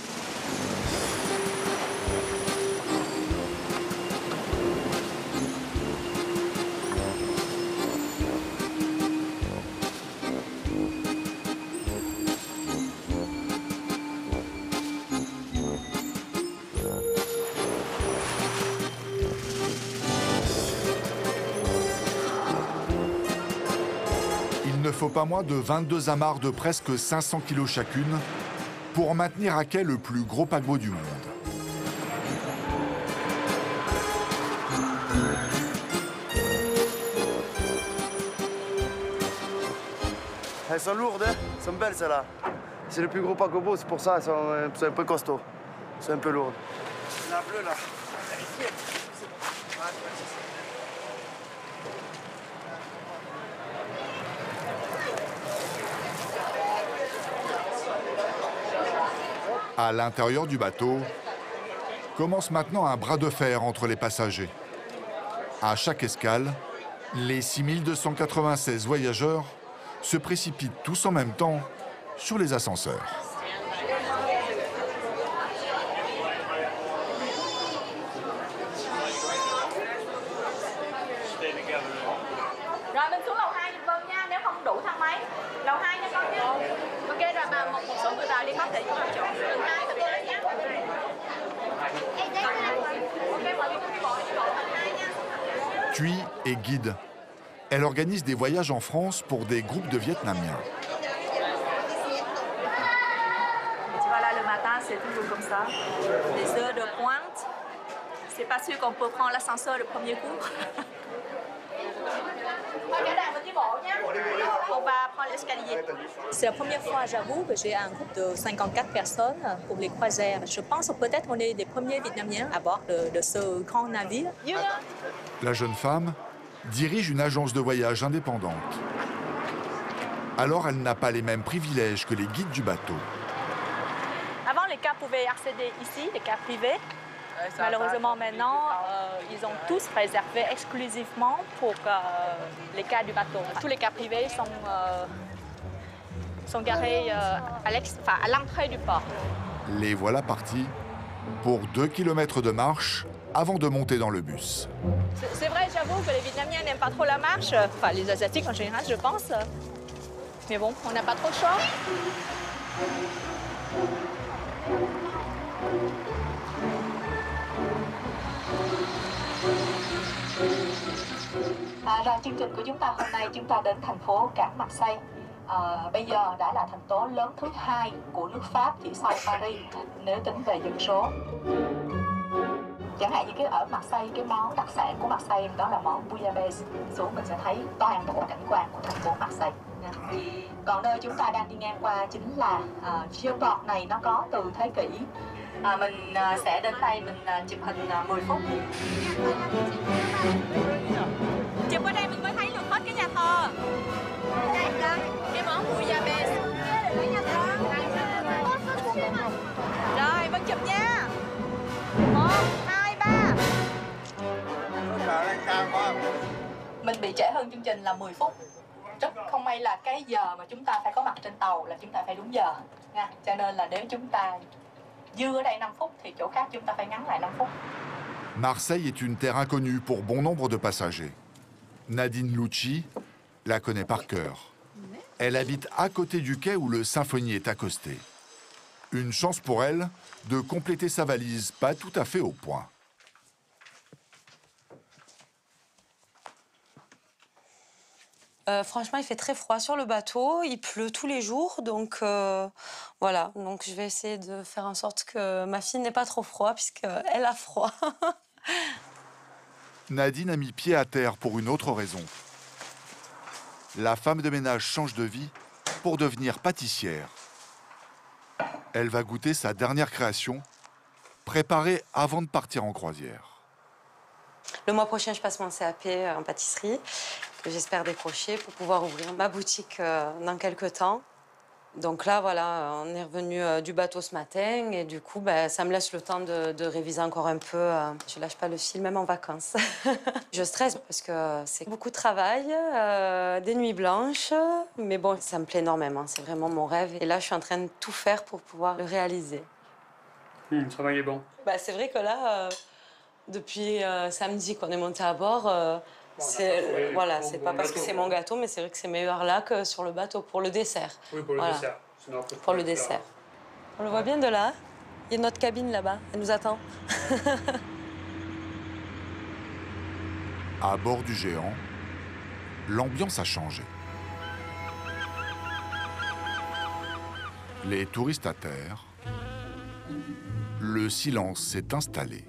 Il ne faut pas moins de 22 amarres de presque 500 kg chacune pour maintenir à quai le plus gros paquebot du monde. Elles sont lourdes, hein? Elles sont belles celles-là. C'est le plus gros paquebot, c'est pour ça, elles sont un peu costauds. C'est un peu lourdes. La bleue là. À l'intérieur du bateau, commence maintenant un bras de fer entre les passagers. À chaque escale, les 6296 voyageurs se précipitent tous en même temps sur les ascenseurs. Rồi mình xuống lầu 2 giùm Vân nha, nếu không đủ thang máy. Lầu 2 nha con nha. Ok rồi mà một số người vào đi hết để chúng ta chọn. Tầng 2 nhé. Ok mời đi bộ tầng 2 nha. Thuy est guide. Elle organise des voyages en France pour des groupes de Vietnamiens. Tu vois là, le matin, c'est toujours comme ça. Les heures de pointe, c'est pas sûr qu'on peut prendre l'ascenseur le premier coup. On va prendre l'escalier. C'est la première fois, j'avoue, que j'ai un groupe de 54 personnes pour les croisières. Je pense que peut-être on est des premiers Vietnamiens à bord de ce grand navire. La jeune femme dirige une agence de voyage indépendante. Alors elle n'a pas les mêmes privilèges que les guides du bateau. Avant, les cas pouvaient accéder ici, les cas privés. Malheureusement, maintenant, ils ont tous réservé exclusivement pour les cas du bateau. Tous les cas privés sont garés à l'entrée du port. Les voilà partis pour 2 km de marche avant de monter dans le bus. C'est vrai, j'avoue que les Vietnamiens n'aiment pas trop la marche. Enfin, les Asiatiques en général, je pense. Mais bon, on n'a pas trop de choix. Rồi chương trình của chúng ta hôm nay chúng ta đến thành phố cảng Marseille. Bây giờ đã là thành tố lớn thứ 2 của nước Pháp chỉ sau Paris nếu tính về dân số. Chẳng hạn như ở Marseille, cái món đặc sản của Marseille đó là món bouillabaisse. Xuống mình sẽ thấy toàn bộ cảnh quan của thành phố Marseille. Còn nơi chúng ta đang đi ngang qua chính là chiêu bọt này, nó có từ thế kỷ. Mình sẽ đến đây mình chụp hình 10 phút. Chụp ở đây mình mới thấy được hết cái nhà thờ. Cái món bouillabaisse. Rồi, Vân chụp nha. 1, 2, 3. Mình bị trễ hơn chương trình là 10 phút. Rất không may là cái giờ mà chúng ta phải có mặt trên tàu là chúng ta phải đúng giờ nha. Cho nên là nếu chúng ta dư ở đây 5 phút thì chỗ khác chúng ta phải ngắn lại 5 phút. Marseille est une terre inconnue pour bon nombre de passagers. Nadine Lucci la connaît par cœur. Elle habite à côté du quai où le Symphony est accosté. Une chance pour elle de compléter sa valise pas tout à fait au point. Franchement, il fait très froid sur le bateau, il pleut tous les jours, donc voilà. Donc je vais essayer de faire en sorte que ma fille n'ait pas trop froid, puisqu'elle a froid. Nadine a mis pied à terre pour une autre raison. La femme de ménage change de vie pour devenir pâtissière. Elle va goûter sa dernière création, préparée avant de partir en croisière. Le mois prochain, je passe mon CAP en pâtisserie, que j'espère décrocher pour pouvoir ouvrir ma boutique dans quelques temps. Donc là, voilà, on est revenu du bateau ce matin et du coup, ça me laisse le temps de réviser encore un peu. Je lâche pas le fil, même en vacances. Je stresse parce que c'est beaucoup de travail, des nuits blanches, mais bon, ça me plaît énormément. C'est vraiment mon rêve. Et là, je suis en train de tout faire pour pouvoir le réaliser. Le travail est bon. C'est vrai que là, depuis samedi qu'on est monté à bord, voilà, c'est pas parce que c'est mon gâteau, mais c'est vrai que c'est meilleur là que sur le bateau, pour le dessert. Oui, pour le voilà. dessert. Pour le dessert. On le voit bien de là. Il y a notre cabine là-bas, elle nous attend. À bord du géant, l'ambiance a changé. Les touristes à terre, le silence s'est installé.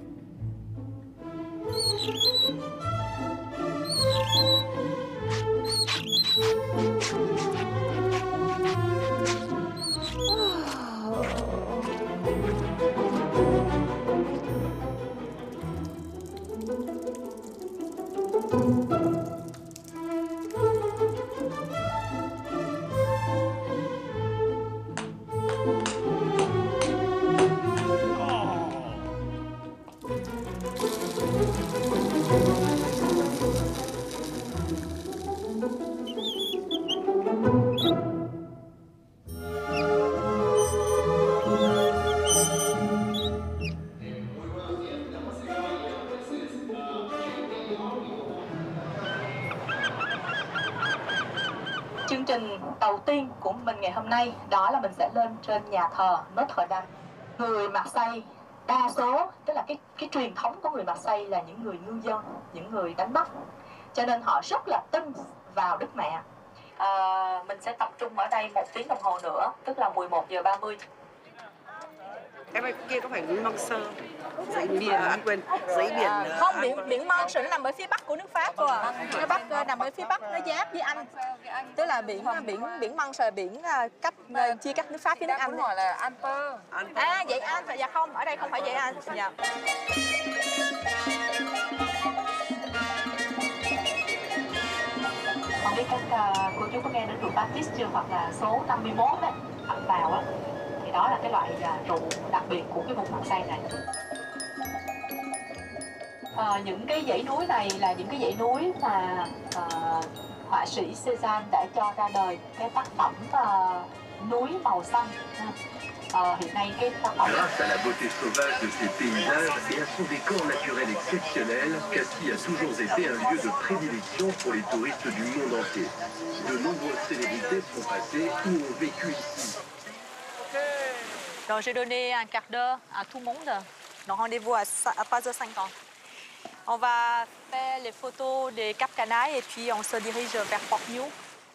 Chương trình đầu tiên của mình ngày hôm nay đó là mình sẽ lên trên nhà thờ Notre Dame. Người Marseille đa số, tức là cái truyền thống của người Marseille là những người ngư dân, những người đánh bắt, cho nên họ rất là tin vào Đức Mẹ. Mình sẽ tập trung ở đây 1 tiếng đồng hồ nữa, tức là 11:30. Em ơi, kia có phải núi Măng Sơ, dãy biển, anh quên, dãy biển. Không, biển Măng Sơ nằm ở phía bắc của nước Pháp cơ à. Nước Bắc nằm ở phía bắc, nó giáp với Anh. Tức là biển Măng Sơ, biển cách chia cắt nước Pháp với nước Anh. hỏi là Alper. À, vậy Anh, dạ không, ở đây không phải vậy Anh. Dạ. Không biết các cô chú có nghe đến rượu Baptiste chưa, hoặc là số 51 đấy, ập vào á. Đó là cái loại rượu đặc biệt của cái vùng Marseille này. Những cái dãy núi này là những cái dãy núi mà họa sĩ Cézanne đã cho ra đời cái tác phẩm núi màu xanh. Hiện nay cái tác phẩm Grâce à la beauté sauvage de ces paysages et à son décor naturel exceptionnel, Cassis a toujours été un lieu de prédilection pour les touristes du monde entier. De nombreuses célébrités sont passées ou ont vécu ici. Rồi j'ai donné un quart d'heure à tout le monde. Donc rendez-vous à 3h50. On va faire les photos des Cap Canailles et puis on se dirige vers Port-New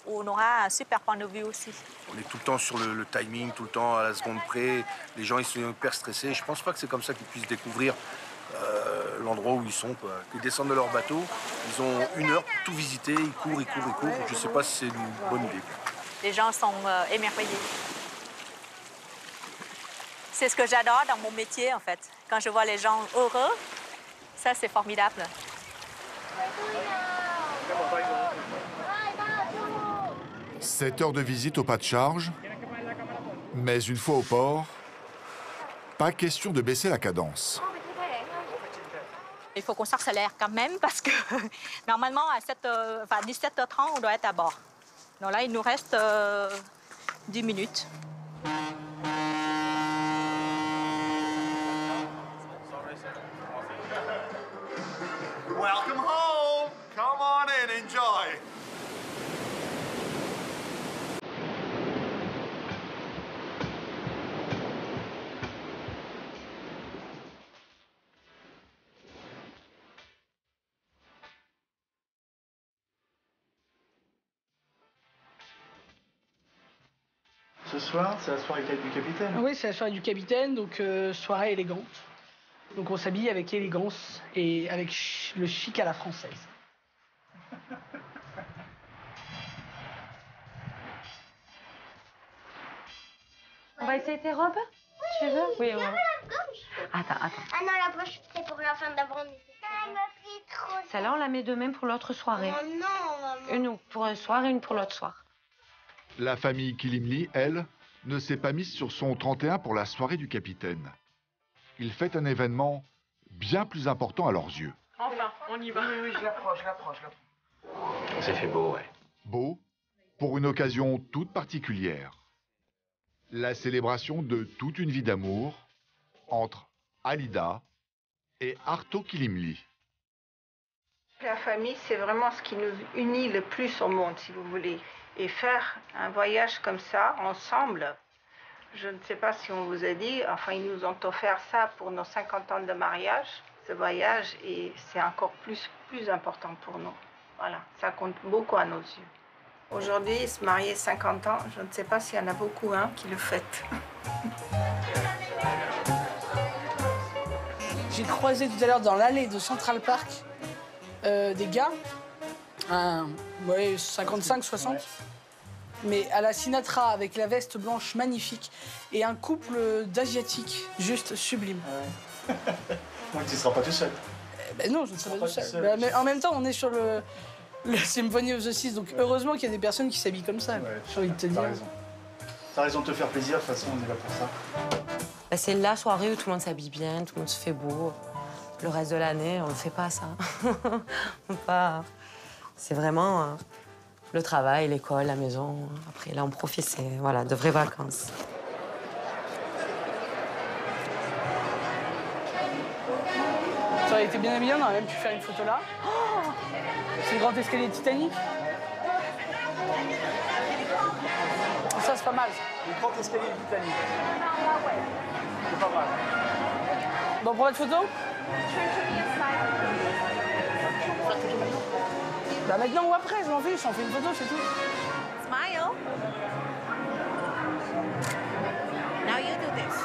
où on aura un super point de vue aussi. On est tout le temps sur le timing, tout le temps à la seconde près. Les gens ils sont hyper stressés. Je pense pas que c'est comme ça qu'ils puissent découvrir l'endroit où ils sont, quoi. Ils descendent de leur bateau, ils ont 1 heure pour tout visiter, ils courent. Je sais pas si c'est une bonne idée. Les gens sont émerveillés. C'est ce que j'adore dans mon métier, en fait. Quand je vois les gens heureux, ça, c'est formidable. 7 heures de visite au pas de charge, mais une fois au port, pas question de baisser la cadence. Il faut qu'on s'accélère quand même parce que normalement, à 17h30, on doit être à bord. Donc là, il nous reste 10 minutes. Welcome home! Come on in, enjoy! Ce soir, c'est la soirée du capitaine. Oui, c'est la soirée du capitaine, donc soirée élégante. Donc on s'habille avec élégance et avec le chic à la française. On va essayer tes robes? Tu veux? Oui, oui. Attends. Ah non, la poche, c'est pour la fin d'après-midi. Elle me fait trop. Celle-là, on la met demain pour l'autre soirée. Oh non, maman. Une pour un soir et une pour l'autre soir. La famille Kilimli, elle, ne s'est pas mise sur son 31 pour la soirée du capitaine. Il fait un événement bien plus important à leurs yeux. Enfin, on y va. Oui, je l'approche. Ça fait beau, ouais. Beau, pour une occasion toute particulière. La célébration de toute une vie d'amour entre Alida et Arto Kilimli. La famille, c'est vraiment ce qui nous unit le plus au monde, si vous voulez. Et faire un voyage comme ça, ensemble, je ne sais pas si on vous a dit, enfin, ils nous ont offert ça pour nos 50 ans de mariage, ce voyage, et c'est encore plus important pour nous. Voilà, ça compte beaucoup à nos yeux. Aujourd'hui, se marier 50 ans, je ne sais pas s'il y en a beaucoup qui le fêtent. J'ai croisé tout à l'heure dans l'allée de Central Park des gars, 55, 60, mais à la Sinatra avec la veste blanche magnifique et un couple d'asiatiques juste sublime. Donc tu ne seras pas tout seul. Ben non, je ne serai pas tout seul. Mais en même temps, on est sur le Symphony of the Seas, donc heureusement qu'il y a des personnes qui s'habillent comme ça. Ouais, j'ai envie de te dire. T'as raison de te faire plaisir, de toute façon, on est là pour ça. Ben, c'est la soirée où tout le monde s'habille bien, tout le monde se fait beau. Le reste de l'année, on ne fait pas ça. C'est vraiment le travail, l'école, la maison. Après, là, on profite, c'est voilà, de vraies vacances. Ça aurait été bien habillé, on aurait même pu faire une photo là. Oh, c'est le grand escalier Titanic. Ça, c'est pas mal. Le grand escalier Titanic. C'est pas mal. Bon, pour votre photo? Bah maintenant ou après, je m'en fiche, on fait une photo, c'est tout. Smile. Now you do this.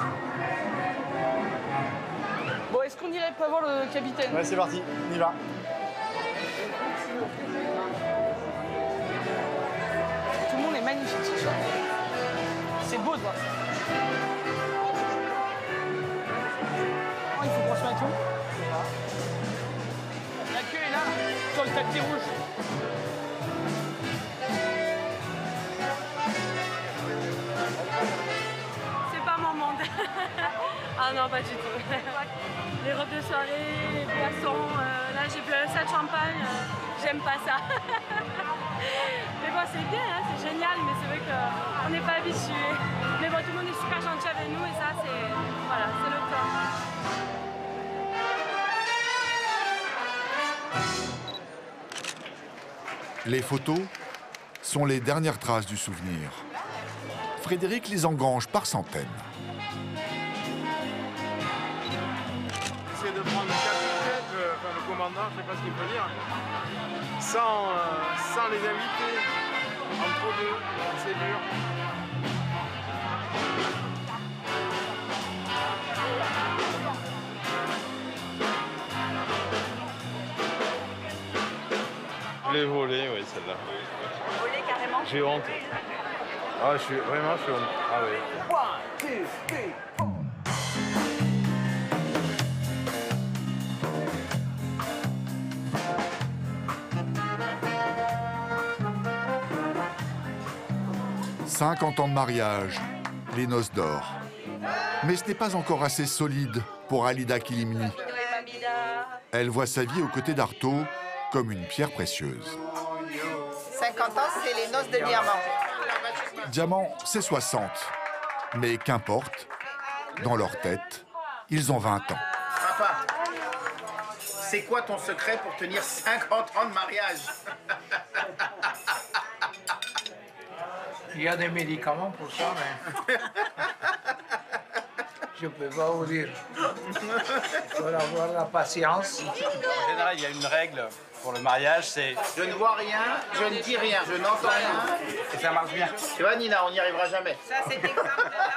Bon, est-ce qu'on irait pas voir le capitaine? Ouais, c'est parti, on y va. Tout le monde est magnifique ce soir. C'est beau de voir ça. Oh, il faut qu'on se mette où? La queue est là, sur le tapis rouge. C'est pas mon monde. Ah non, pas du tout. Les robes de soirée, les boissons, là j'ai bu un set de champagne, j'aime pas ça. Mais bon, c'est bien, hein, c'est génial, mais c'est vrai qu'on n'est pas habitué. Mais bon, tout le monde est super gentil avec nous et ça, c'est voilà, c'est le top. Les photos sont les dernières traces du souvenir. Frédéric les engrange par centaines. Essayer de prendre le capitaine, enfin le commandant, je ne sais pas ce qu'il peut dire, sans les inviter, entre deux, c'est dur. Je l'ai volé, oui, celle-là. Volé carrément. J'ai honte. Ah, je suis honte. Ah oui. 1, 2, 3. « 50 ans de mariage, les noces d'or. Mais ce n'est pas encore assez solide pour Alida Kilimli. Elle voit sa vie aux côtés d'Arto comme une pierre précieuse. 50 ans, c'est les noces de diamant. Diamant, c'est 60. Mais qu'importe, dans leur tête, ils ont 20 ans. Papa, c'est quoi ton secret pour tenir 50 ans de mariage? Il y a des médicaments pour ça, mais... je peux pas vous dire. Il faut avoir la patience. En général, il y a une règle pour le mariage, c'est... Je ne vois rien, je ne dis rien, je n'entends rien. Et ça marche bien. Tu vois, Nina, on n'y arrivera jamais. Ça, cet exemple-là,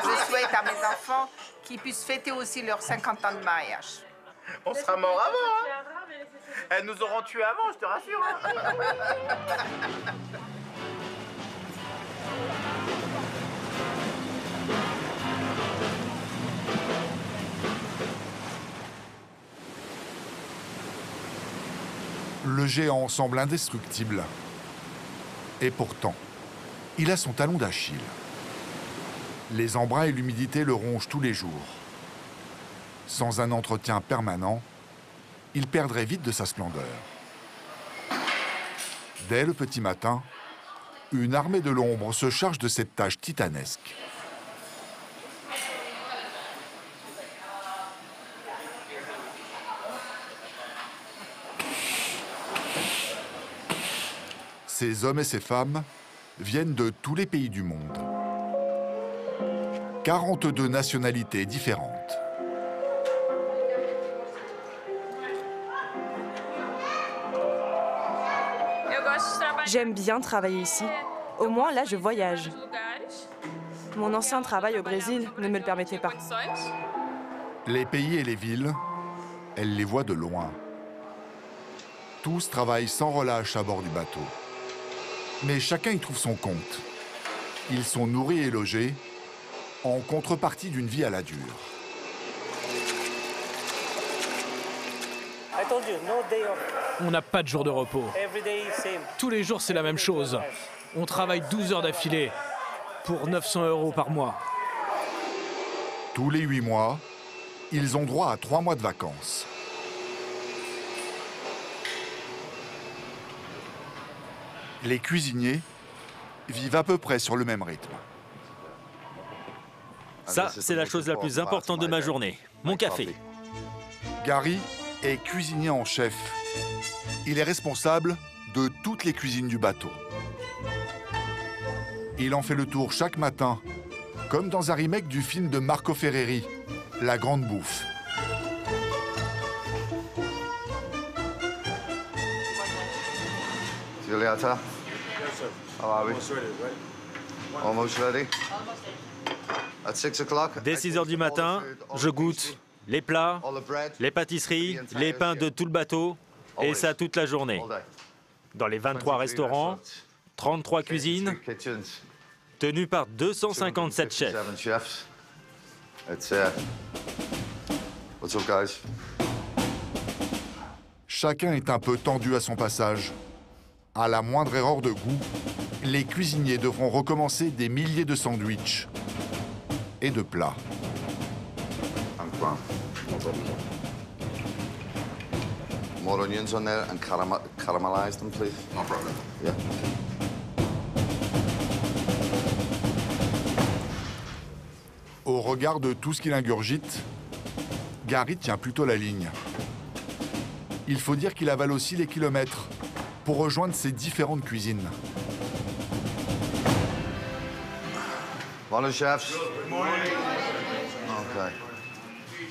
je souhaite à mes enfants qu'ils puissent fêter aussi leurs 50 ans de mariage. On sera mort avant, hein. Elles nous auront tués avant, je te rassure. Hein. Le géant semble indestructible. Et pourtant, il a son talon d'Achille. Les embruns et l'humidité le rongent tous les jours. Sans un entretien permanent, il perdrait vite de sa splendeur. Dès le petit matin, une armée de l'ombre se charge de cette tâche titanesque. Ces hommes et ces femmes viennent de tous les pays du monde. 42 nationalités différentes. J'aime bien travailler ici. Au moins, là, je voyage. Mon ancien travail au Brésil ne me le permettait pas. Les pays et les villes, elle les voit de loin. Tous travaillent sans relâche à bord du bateau. Mais chacun y trouve son compte. Ils sont nourris et logés en contrepartie d'une vie à la dure. On n'a pas de jour de repos. Tous les jours, c'est la même chose. On travaille 12 heures d'affilée pour 900 € par mois. Tous les 8 mois, ils ont droit à 3 mois de vacances. Les cuisiniers vivent à peu près sur le même rythme. Ça, c'est la chose la plus importante de ma journée, mon café. Gary est cuisinier en chef. Il est responsable de toutes les cuisines du bateau. Il en fait le tour chaque matin, comme dans un remake du film de Marco Ferreri, La Grande Bouffe. Giulietta? How are we? Almost ready? At 6 o'clock? Dès 6 heures du matin, je goûte les plats, les pâtisseries, les pains de tout le bateau, et ça toute la journée. Dans les 23 restaurants, 33 cuisines, tenues par 257 chefs. What's up, guys? Chacun est un peu tendu à son passage. À la moindre erreur de goût, les cuisiniers devront recommencer des milliers de sandwichs et de plats. More onions on there and caramelize them, please. No problem. Yeah. Au regard de tout ce qu'il ingurgite, Gary tient plutôt la ligne. Il faut dire qu'il avale aussi les kilomètres pour rejoindre ces différentes cuisines. Morning, chefs. Okay.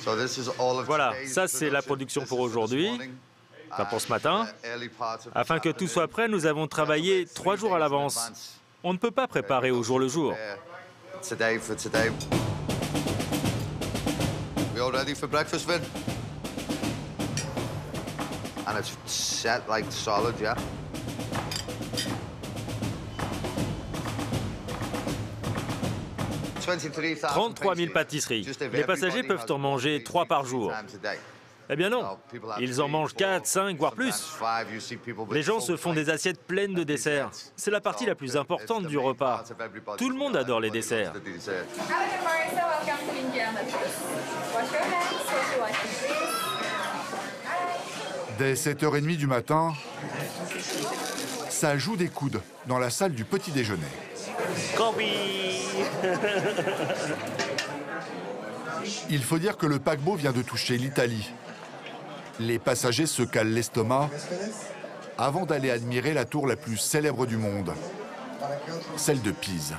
So this is all of Voilà, ça c'est la production pour aujourd'hui, enfin pour ce matin. Afin que tout soit prêt, nous avons travaillé 3 jours à l'avance. On ne peut pas préparer au jour le jour. Today for today. We all ready for breakfast, Vin? And it's set like solid, yeah? $23,000 33 000 pâtisseries. Les passagers peuvent en manger 3 par jour. Eh bien non, ils en mangent 4, 5, voire plus. Les gens se font des assiettes pleines de desserts. C'est la partie la plus importante du repas. Tout le monde adore les desserts. Dès 7h30 du matin, ça joue des coudes dans la salle du petit déjeuner. Il faut dire que le paquebot vient de toucher l'Italie. Les passagers se calent l'estomac avant d'aller admirer la tour la plus célèbre du monde, celle de Pise.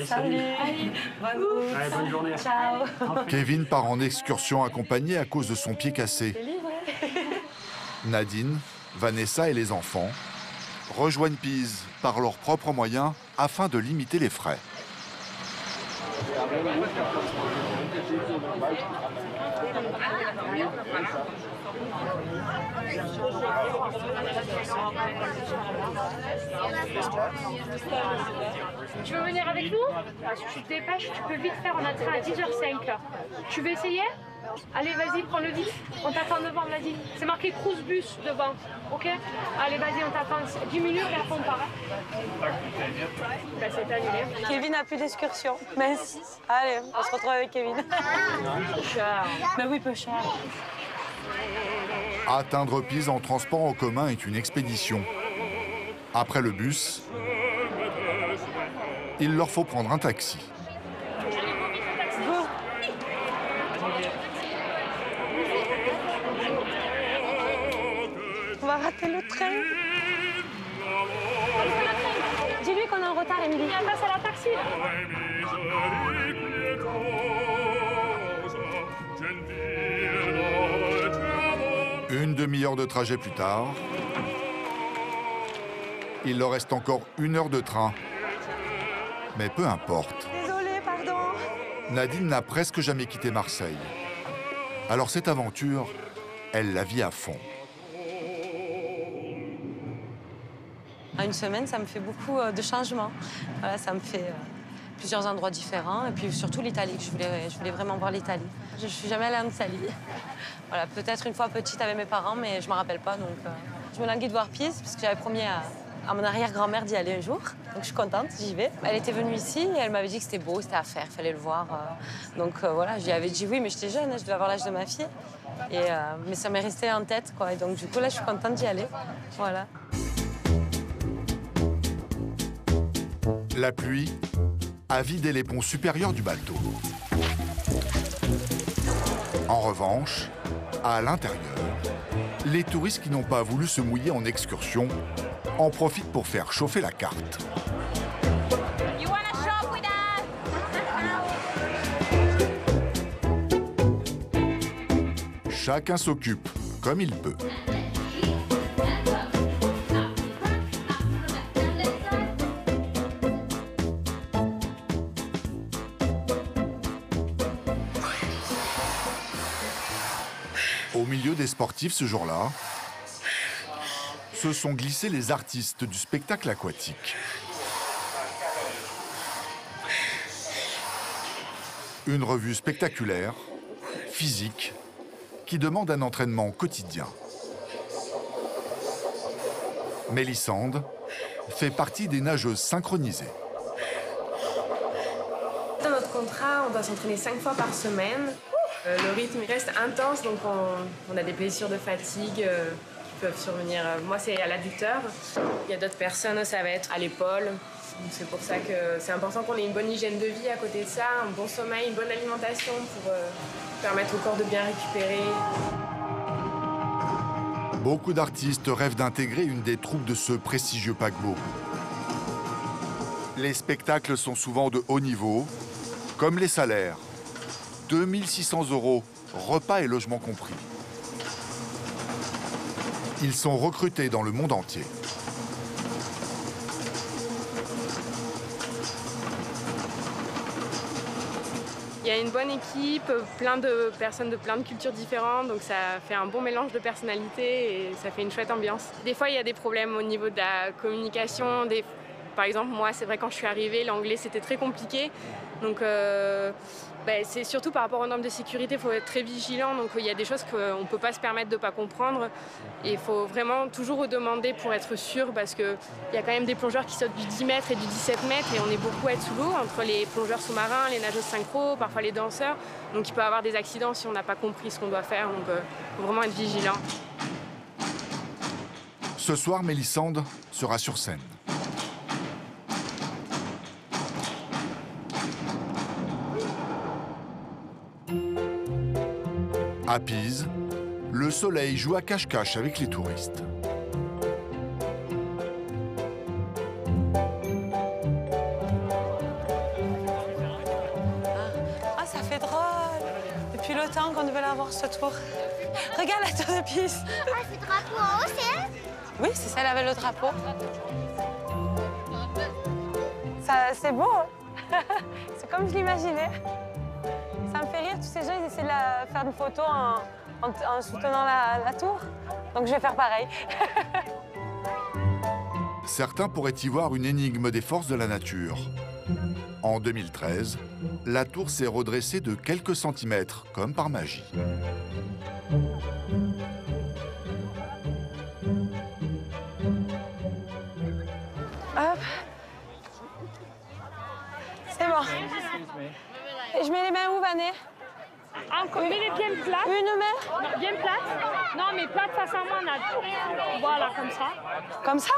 Salut. Allez, bonne journée. Ciao. Kevin part en excursion accompagné à cause de son pied cassé. Nadine, Vanessa et les enfants rejoignent Pise par leurs propres moyens afin de limiter les frais. Tu veux venir avec nous? Si tu te dépêches, tu peux vite faire un train à 10h05. Là. Tu veux essayer? Allez, vas-y, prends-le vite. On t'attend devant, vas-y. C'est marqué Cruise Bus devant, ok? Allez, vas-y, on t'attend 10 minutes et après on part. Ben, c'est annulé. Kevin n'a plus d'excursion. Merci. Allez, on se retrouve avec Kevin. Peu cher. Ben oui, peu cher. Atteindre Pise en transport en commun est une expédition. Après le bus, il leur faut prendre un taxi. On va rater le train. Dis-lui qu'on est en retard, Émilie. Il y a place à la taxi. Une demi-heure de trajet plus tard, il leur reste encore 1 heure de train. Mais peu importe. Désolée, pardon. Nadine n'a presque jamais quitté Marseille. Alors cette aventure, elle la vit à fond. En une semaine, ça me fait beaucoup de changements. Voilà, ça me fait plusieurs endroits différents. Et puis surtout l'Italie. Je voulais vraiment voir l'Italie. Je ne suis jamais allée en Italie. Voilà, peut-être une fois petite avec mes parents, mais je ne me rappelle pas. Donc, je me languis de voir Pise, parce que j'avais promis à mon arrière-grand-mère d'y aller un jour. Donc je suis contente, j'y vais. Elle était venue ici et elle m'avait dit que c'était beau, c'était à faire, il fallait le voir. Donc voilà, je lui avais dit oui, mais j'étais jeune, je devais avoir l'âge de ma fille. Mais ça m'est resté en tête, quoi. Et donc du coup, là, je suis contente d'y aller. Voilà. La pluie a vidé les ponts supérieurs du bateau. En revanche, à l'intérieur, les touristes qui n'ont pas voulu se mouiller en excursion en profitent pour faire chauffer la carte. Chacun s'occupe comme il peut. Au milieu des sportifs ce jour-là, se sont glissés les artistes du spectacle aquatique. Une revue spectaculaire, physique, qui demande un entraînement quotidien. Mélissande fait partie des nageuses synchronisées. Dans notre contrat, on doit s'entraîner 5 fois par semaine. Le rythme reste intense, donc on a des blessures de fatigue qui peuvent survenir. Moi, c'est à l'adducteur. Il y a d'autres personnes, ça va être à l'épaule. C'est pour ça que c'est important qu'on ait une bonne hygiène de vie à côté de ça, un bon sommeil, une bonne alimentation pour permettre au corps de bien récupérer. Beaucoup d'artistes rêvent d'intégrer une des troupes de ce prestigieux paquebot. Les spectacles sont souvent de haut niveau, comme les salaires. 2 600 €, repas et logement compris. Ils sont recrutés dans le monde entier. Il y a une bonne équipe, plein de personnes de plein de cultures différentes, donc ça fait un bon mélange de personnalités et ça fait une chouette ambiance. Des fois, il y a des problèmes au niveau de la communication. Par exemple, moi, c'est vrai, quand je suis arrivée, l'anglais, c'était très compliqué. Donc, c'est surtout par rapport aux normes de sécurité, il faut être très vigilant. Donc, il y a des choses qu'on ne peut pas se permettre de ne pas comprendre. Et il faut vraiment toujours redemander pour être sûr, parce qu'il y a quand même des plongeurs qui sautent du 10 mètres et du 17 mètres, et on est beaucoup à être sous l'eau, entre les plongeurs sous-marins, les nageuses synchro, parfois les danseurs. Donc, il peut y avoir des accidents si on n'a pas compris ce qu'on doit faire. Donc, il faut vraiment être vigilant. Ce soir, Mélissande sera sur scène. À Pise, le soleil joue à cache-cache avec les touristes. ça fait drôle. Depuis le temps qu'on devait l'avoir, ce tour. Regarde la tour de Pise. Ah, c'est le drapeau en haut, c'est elle? Oui, c'est celle avec le drapeau. C'est beau, hein. C'est comme je l'imaginais. Ça me fait rire, tous ces gens, ils essaient de faire une photo en soutenant la tour. Donc je vais faire pareil. Certains pourraient y voir une énigme des forces de la nature. En 2013, la tour s'est redressée de quelques centimètres, comme par magie. Hop. C'est bon. Et je mets les mains où, Vané? Encore, mets les pieds plates. Une main? Non, bien plate. Non, mais plate face à moi, Nad. Voilà, comme ça. Comme ça?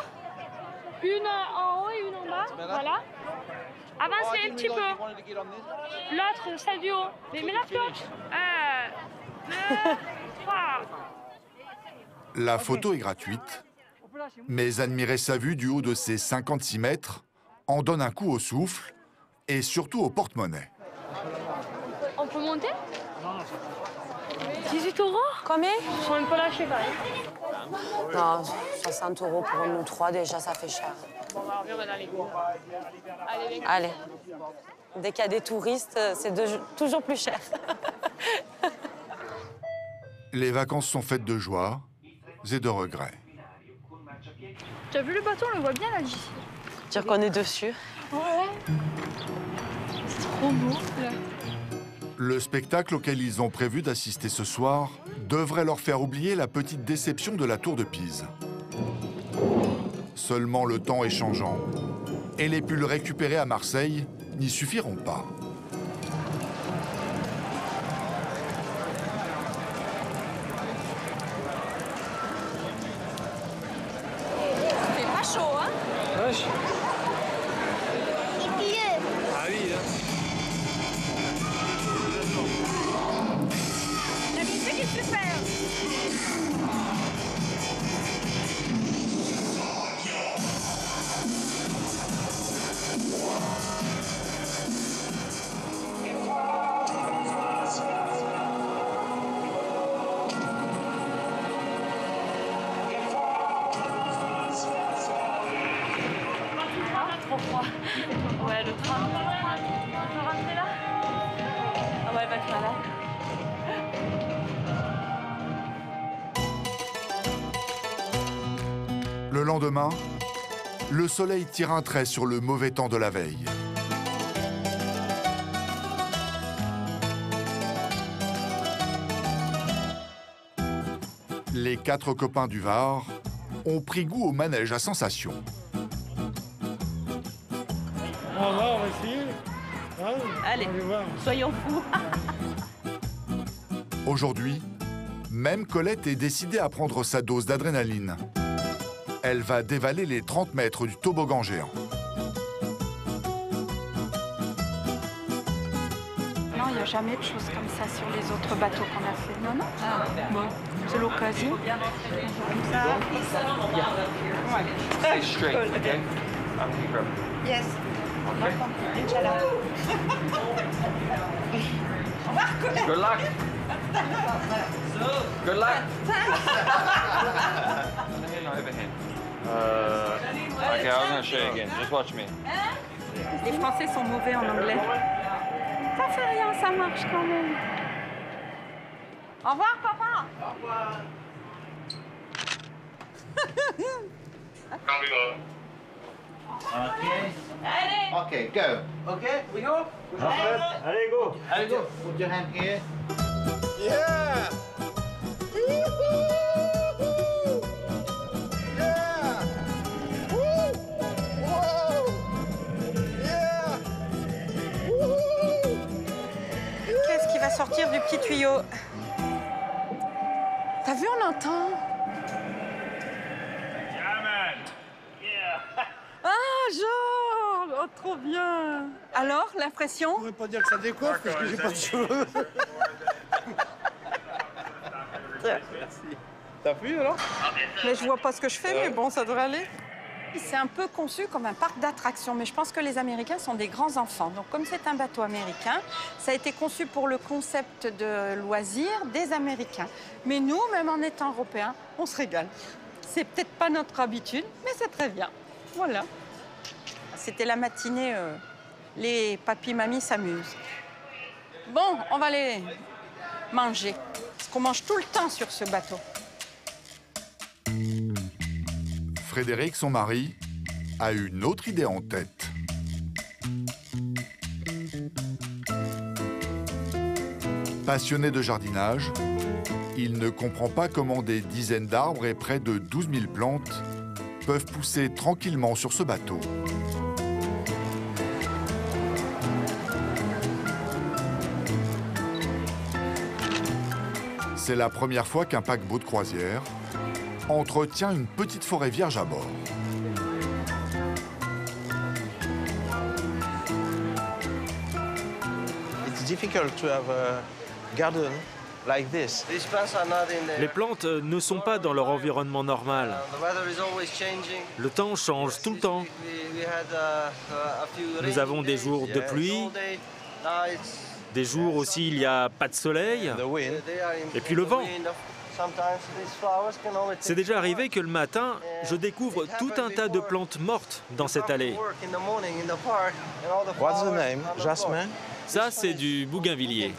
Une en haut et une en bas. Voilà. Avancez un petit peu. L'autre, celle du haut. Mais mets la flotte. 1, 2, 3. La photo est gratuite, mais admirer sa vue du haut de ses 56 mètres en donne un coup au souffle et surtout au porte-monnaie. On peut monter? 18 €? Combien? Ils sont un peu lâchés quand même. Non, 60 € pour nous trois, déjà, ça fait cher. Bon, on va revenir dans les cours. Allez, Allez. Dès qu'il y a des touristes, c'est toujours plus cher. Les vacances sont faites de joie et de regrets. Tu as vu le bateau? On le voit bien là d'ici. Dire qu'on est dessus. Ouais. C'est trop beau, là. Le spectacle auquel ils ont prévu d'assister ce soir devrait leur faire oublier la petite déception de la tour de Pise. Seulement le temps est changeant et les pulls récupérés à Marseille n'y suffiront pas. C'est pas chaud, hein? Wesh. Et puis Ah oui, hein. la musique est super. Trop froid. Ouais, le train. On peut rentrer là? Ah ouais, elle va être malade. Le lendemain, le soleil tire un trait sur le mauvais temps de la veille. Les 4 copains du Var ont pris goût au manège à sensations. On va essayer. Hein? Allez, soyons fous. Aujourd'hui, même Colette est décidée à prendre sa dose d'adrénaline. Elle va dévaler les 30 mètres du toboggan géant. Non, il n'y a jamais de choses comme ça sur les autres bateaux qu'on a fait. Non, non. Bon, c'est l'occasion. Comme ça. Ouais. Stay straight, okay? Yes. Inch'Allah. Au revoir, Colette. Good luck. Good luck. Okay, I was gonna show you again. Just watch me. Les Français sont mauvais en anglais. Ça fait rien, ça marche quand même. Au revoir, papa. Au revoir. Okay. Allez. Okay, go. Okay, we go. Allez, go. Allez, go. Put your hand here. Yeah. Qu'est-ce qui va sortir du petit tuyau? T'as vu, on entend. Ah, Jean! Oh, trop bien! Alors, l'impression? Je pourrais pas dire que ça décoiffe parce que j'ai pas de cheveux. Merci. T'as plu alors? Mais je vois pas ce que je fais, mais bon, ça devrait aller. C'est un peu conçu comme un parc d'attractions, mais je pense que les Américains sont des grands enfants. Donc comme c'est un bateau américain, ça a été conçu pour le concept de loisir des Américains. Mais nous, même en étant Européens, on se régale. C'est peut-être pas notre habitude, mais c'est très bien. Voilà. C'était la matinée, les papis-mamies s'amusent. Bon, on va aller manger, parce qu'on mange tout le temps sur ce bateau. Frédéric, son mari, a une autre idée en tête. Passionné de jardinage, il ne comprend pas comment des dizaines d'arbres et près de 12 000 plantes peuvent pousser tranquillement sur ce bateau. C'est la première fois qu'un paquebot de croisière entretient une petite forêt vierge à bord. It's difficult to have a garden like this. Les plantes ne sont pas dans leur environnement normal. Le temps change tout le temps. Nous avons des jours de pluie, des jours aussi il n'y a pas de soleil, et puis le vent. C'est déjà arrivé que le matin, je découvre tout un tas de plantes mortes dans cette allée. What's the name? Jasmin? Ça, c'est du bougainvillier.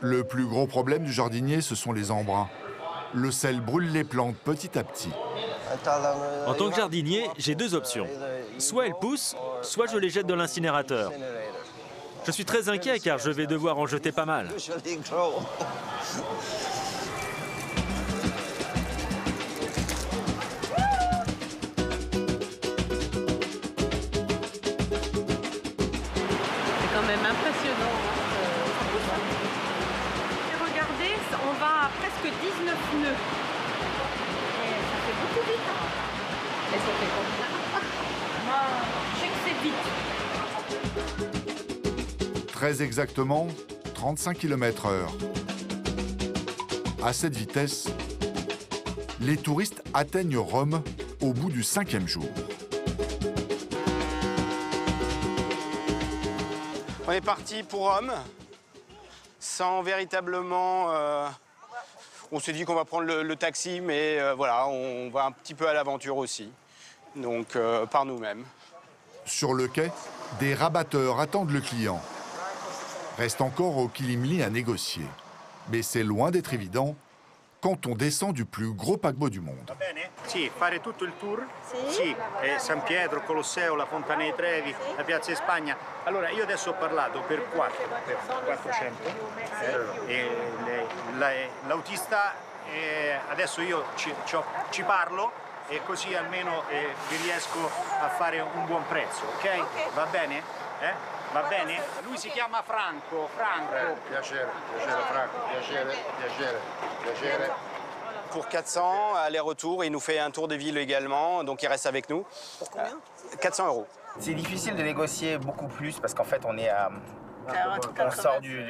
Le plus gros problème du jardinier, ce sont les embruns. Le sel brûle les plantes petit à petit. En tant que jardinier, j'ai deux options. Soit elles poussent, soit je les jette dans l'incinérateur. Je suis très inquiet car je vais devoir en jeter pas mal. Même impressionnant. Et regardez, on va à presque 19 nœuds. Et ça fait beaucoup vite. Et ça fait combien? Moi, je sais que c'est vite. Très exactement, 35 km/h. À cette vitesse, les touristes atteignent Rome au bout du 5e jour. On est parti pour Rome, sans véritablement... on s'est dit qu'on va prendre le taxi, mais voilà, on va un petit peu à l'aventure aussi, donc par nous-mêmes. Sur le quai, des rabatteurs attendent le client. Reste encore au Kilimli à négocier. Mais c'est loin d'être évident quand on descend du plus gros paquebot du monde. Sì, fare tutto il tour. Sì, San Pietro, Colosseo, la Fontana dei Trevi, la Piazza di Spagna. Allora, io adesso ho parlato per 400 e l'autista, adesso io ci parlo e così almeno vi riesco a fare un buon prezzo, ok? Va bene? Va bene? Lui si chiama Franco. Piacere, Franco. Piacere. Pour 400, aller-retour, il nous fait un tour des villes également, donc il reste avec nous. Pour combien 400 €. C'est difficile de négocier beaucoup plus parce qu'en fait on est à... On sort du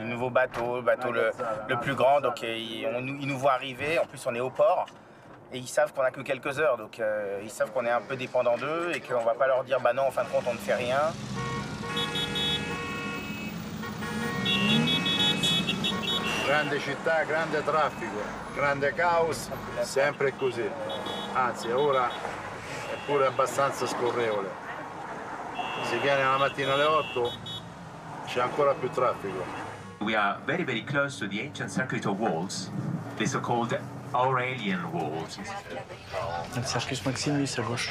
nouveau bateau, le bateau le plus grand, donc ils nous voient arriver, en plus on est au port. Et ils savent qu'on n'a que quelques heures, donc ils savent qu'on est un peu dépendant d'eux et qu'on ne va pas leur dire « bah non, en fin de compte, on ne fait rien ». Grande città, grande traffico, grande caos, sempre così. Anzi, ora è pure abbastanza scorrevole. Si viene la mattina alle 8, c'è ancora più traffico. We are very, very close to the ancient circular walls, the so-called Aurelian walls. Le Circus Maximus à gauche.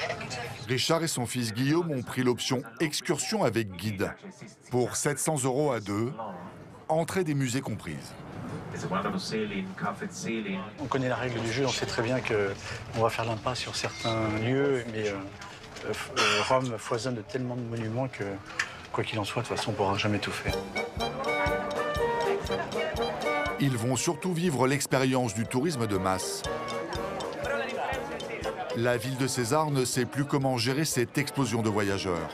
Richard et son fils Guillaume ont pris l'option excursion avec guide. Pour 700 € à deux, entrée des musées comprise. On connaît la règle du jeu, on sait très bien qu'on va faire l'impasse sur certains lieux, mais Rome foisonne de tellement de monuments que, quoi qu'il en soit, de toute façon, on ne pourra jamais tout faire. Ils vont surtout vivre l'expérience du tourisme de masse. La ville de César ne sait plus comment gérer cette explosion de voyageurs.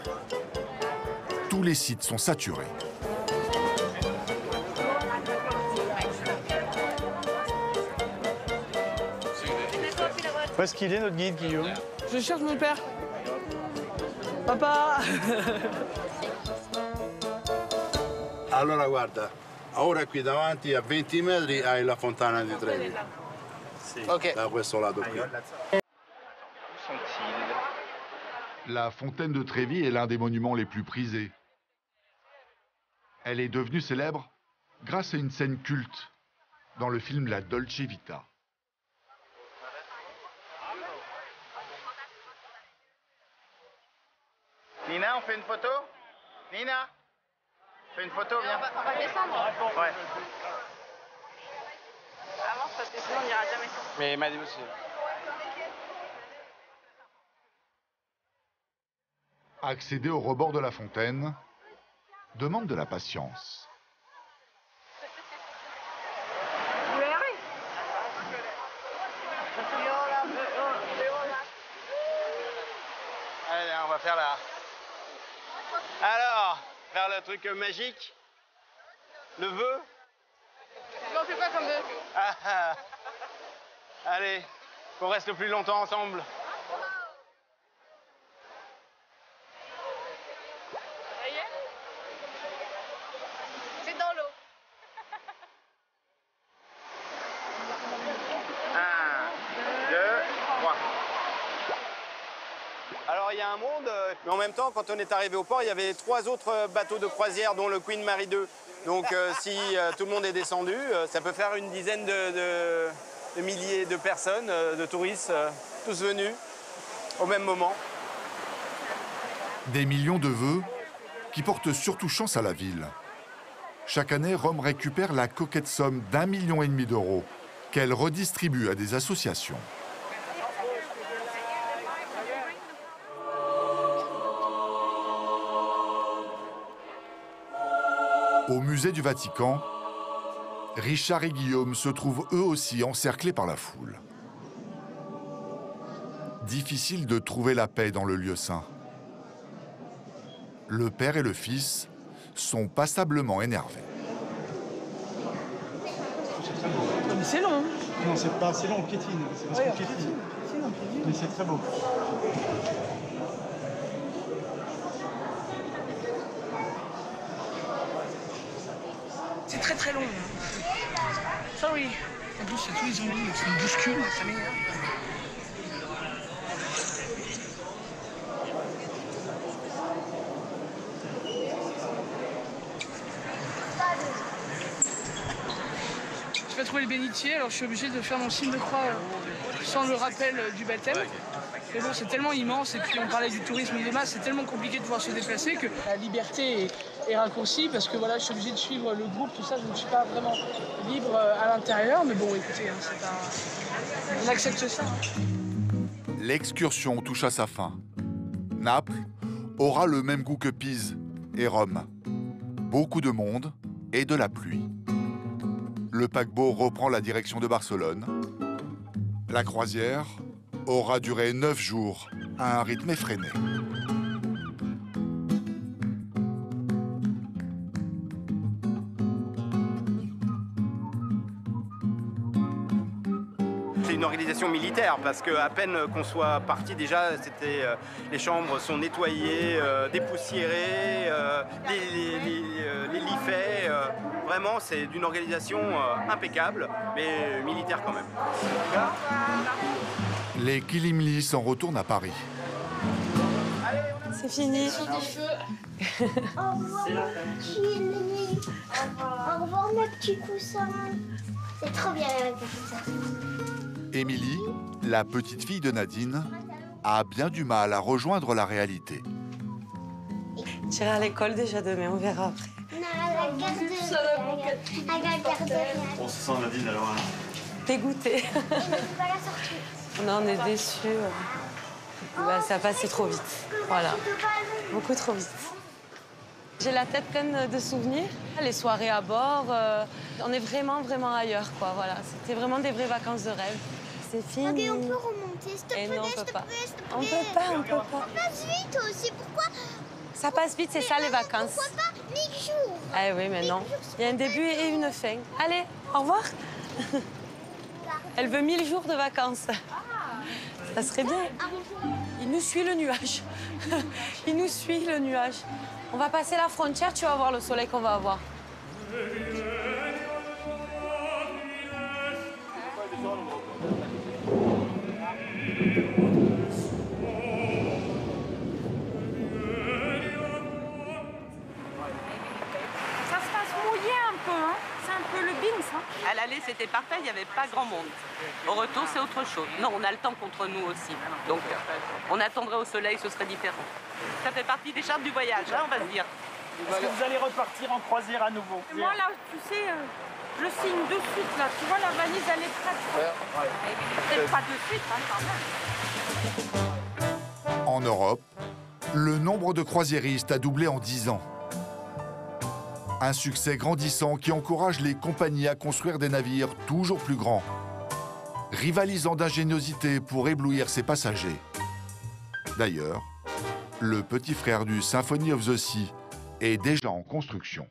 Tous les sites sont saturés. Où est-ce qu'il est, notre guide, Guillaume? Je cherche mon père. Papa. Allora guarda, ora qui davanti a 20 metri hai la fontana di Trevi. Ok. Da questo lato qui. La fontaine de Trévi est l'un des monuments les plus prisés. Elle est devenue célèbre grâce à une scène culte dans le film La Dolce Vita. Nina, on fait une photo? Nina? Fais une photo, viens. On va descendre. Ouais. Avance parce que sinon on n'ira jamais. Mais il m'a dit aussi. Accéder au rebord de la fontaine demande de la patience. Allez, on va faire la... Alors, faire le truc magique. Le vœu. On fait quoi comme vœu? Allez, qu'on reste le plus longtemps ensemble. Ça y est? C'est dans l'eau. 1, 2, 3. Alors il y a un monde, mais en même temps, quand on est arrivé au port, il y avait 3 autres bateaux de croisière, dont le Queen Mary 2. Donc si tout le monde est descendu, ça peut faire une dizaine de milliers de personnes, de touristes, tous venus au même moment. Des millions de vœux qui portent surtout chance à la ville. Chaque année, Rome récupère la coquette somme d'1,5 million d'euros qu'elle redistribue à des associations. Au musée du Vatican, Richard et Guillaume se trouvent eux aussi encerclés par la foule. Difficile de trouver la paix dans le lieu saint. Le père et le fils sont passablement énervés. Mais c'est long. Non, c'est pas assez long, on piétine. C'est parce qu'on piétine. Mais c'est très beau. C'est très très long. Sorry. En plus, c'est tous les zombies qui me bousculent, ça m'énerve. Je vais trouver le bénitier, alors je suis obligé de faire mon signe de croix sans le rappel du baptême. Mais bon, c'est tellement immense, et puis on parlait du tourisme de masse, c'est tellement compliqué de pouvoir se déplacer que la liberté est raccourcie parce que voilà, je suis obligé de suivre le groupe, tout ça, je ne suis pas vraiment libre à l'intérieur. Mais bon, écoutez, hein, on accepte ça. L'excursion touche à sa fin. Naples aura le même goût que Pise et Rome. Beaucoup de monde et de la pluie. Le paquebot reprend la direction de Barcelone. La croisière aura duré 9 jours à un rythme effréné. C'est une organisation militaire parce qu'à peine qu'on soit parti, déjà, les chambres sont nettoyées, dépoussiérées, les lits faits. Vraiment, c'est d'une organisation impeccable, mais militaire quand même. Les Kilimli s'en retournent à Paris. C'est fini. Au revoir, Kilimli. Au revoir, mes petits coussins. C'est trop bien avec ça. Émilie, la petite fille de Nadine, a bien du mal à rejoindre la réalité. Tu iras à l'école déjà demain, on verra après. Non, à la garderie. On se sent Nadine alors. Dégoûtée. Pas la sortie. Non, on est déçus. Bah, ça a passé trop vite. Voilà. Beaucoup trop vite. J'ai la tête pleine de souvenirs. Les soirées à bord, on est vraiment, vraiment ailleurs, quoi. Voilà. C'était vraiment des vraies vacances de rêve. C'est fini. Ok, on peut remonter, s'il te plaît, non, on s'il peut te pas. plaît, s'il te plaît. On peut pas, on peut pas. Ça passe vite aussi, pourquoi? Ça passe vite, c'est ça les vacances. Pourquoi pas 1000 jours? Ah oui, mais non. Il y a un début et une fin. Allez, au revoir. Elle veut 1000 jours de vacances. Ça serait bien. Il nous suit le nuage. Il nous suit le nuage. On va passer la frontière, tu vas voir le soleil qu'on va avoir. Ça se passe mouillé un peu, hein. C'est un peu le Binz, hein. À l'aller, c'était parfait, il n'y avait pas grand monde. Au retour, c'est autre chose. Non, on a le temps contre nous aussi. Donc, on attendrait au soleil, ce serait différent. Ça fait partie des chartes du voyage, hein, on va se dire. Est-ce que vous allez repartir en croisière à nouveau? Moi, là, tu sais, je signe de suite, là. Tu vois, la valise, elle est prête. Peut-être pas de suite, hein, quand même. En Europe, le nombre de croisiéristes a doublé en 10 ans. Un succès grandissant qui encourage les compagnies à construire des navires toujours plus grands, rivalisant d'ingéniosité pour éblouir ses passagers. D'ailleurs, le petit frère du Symphony of the Sea est déjà en construction.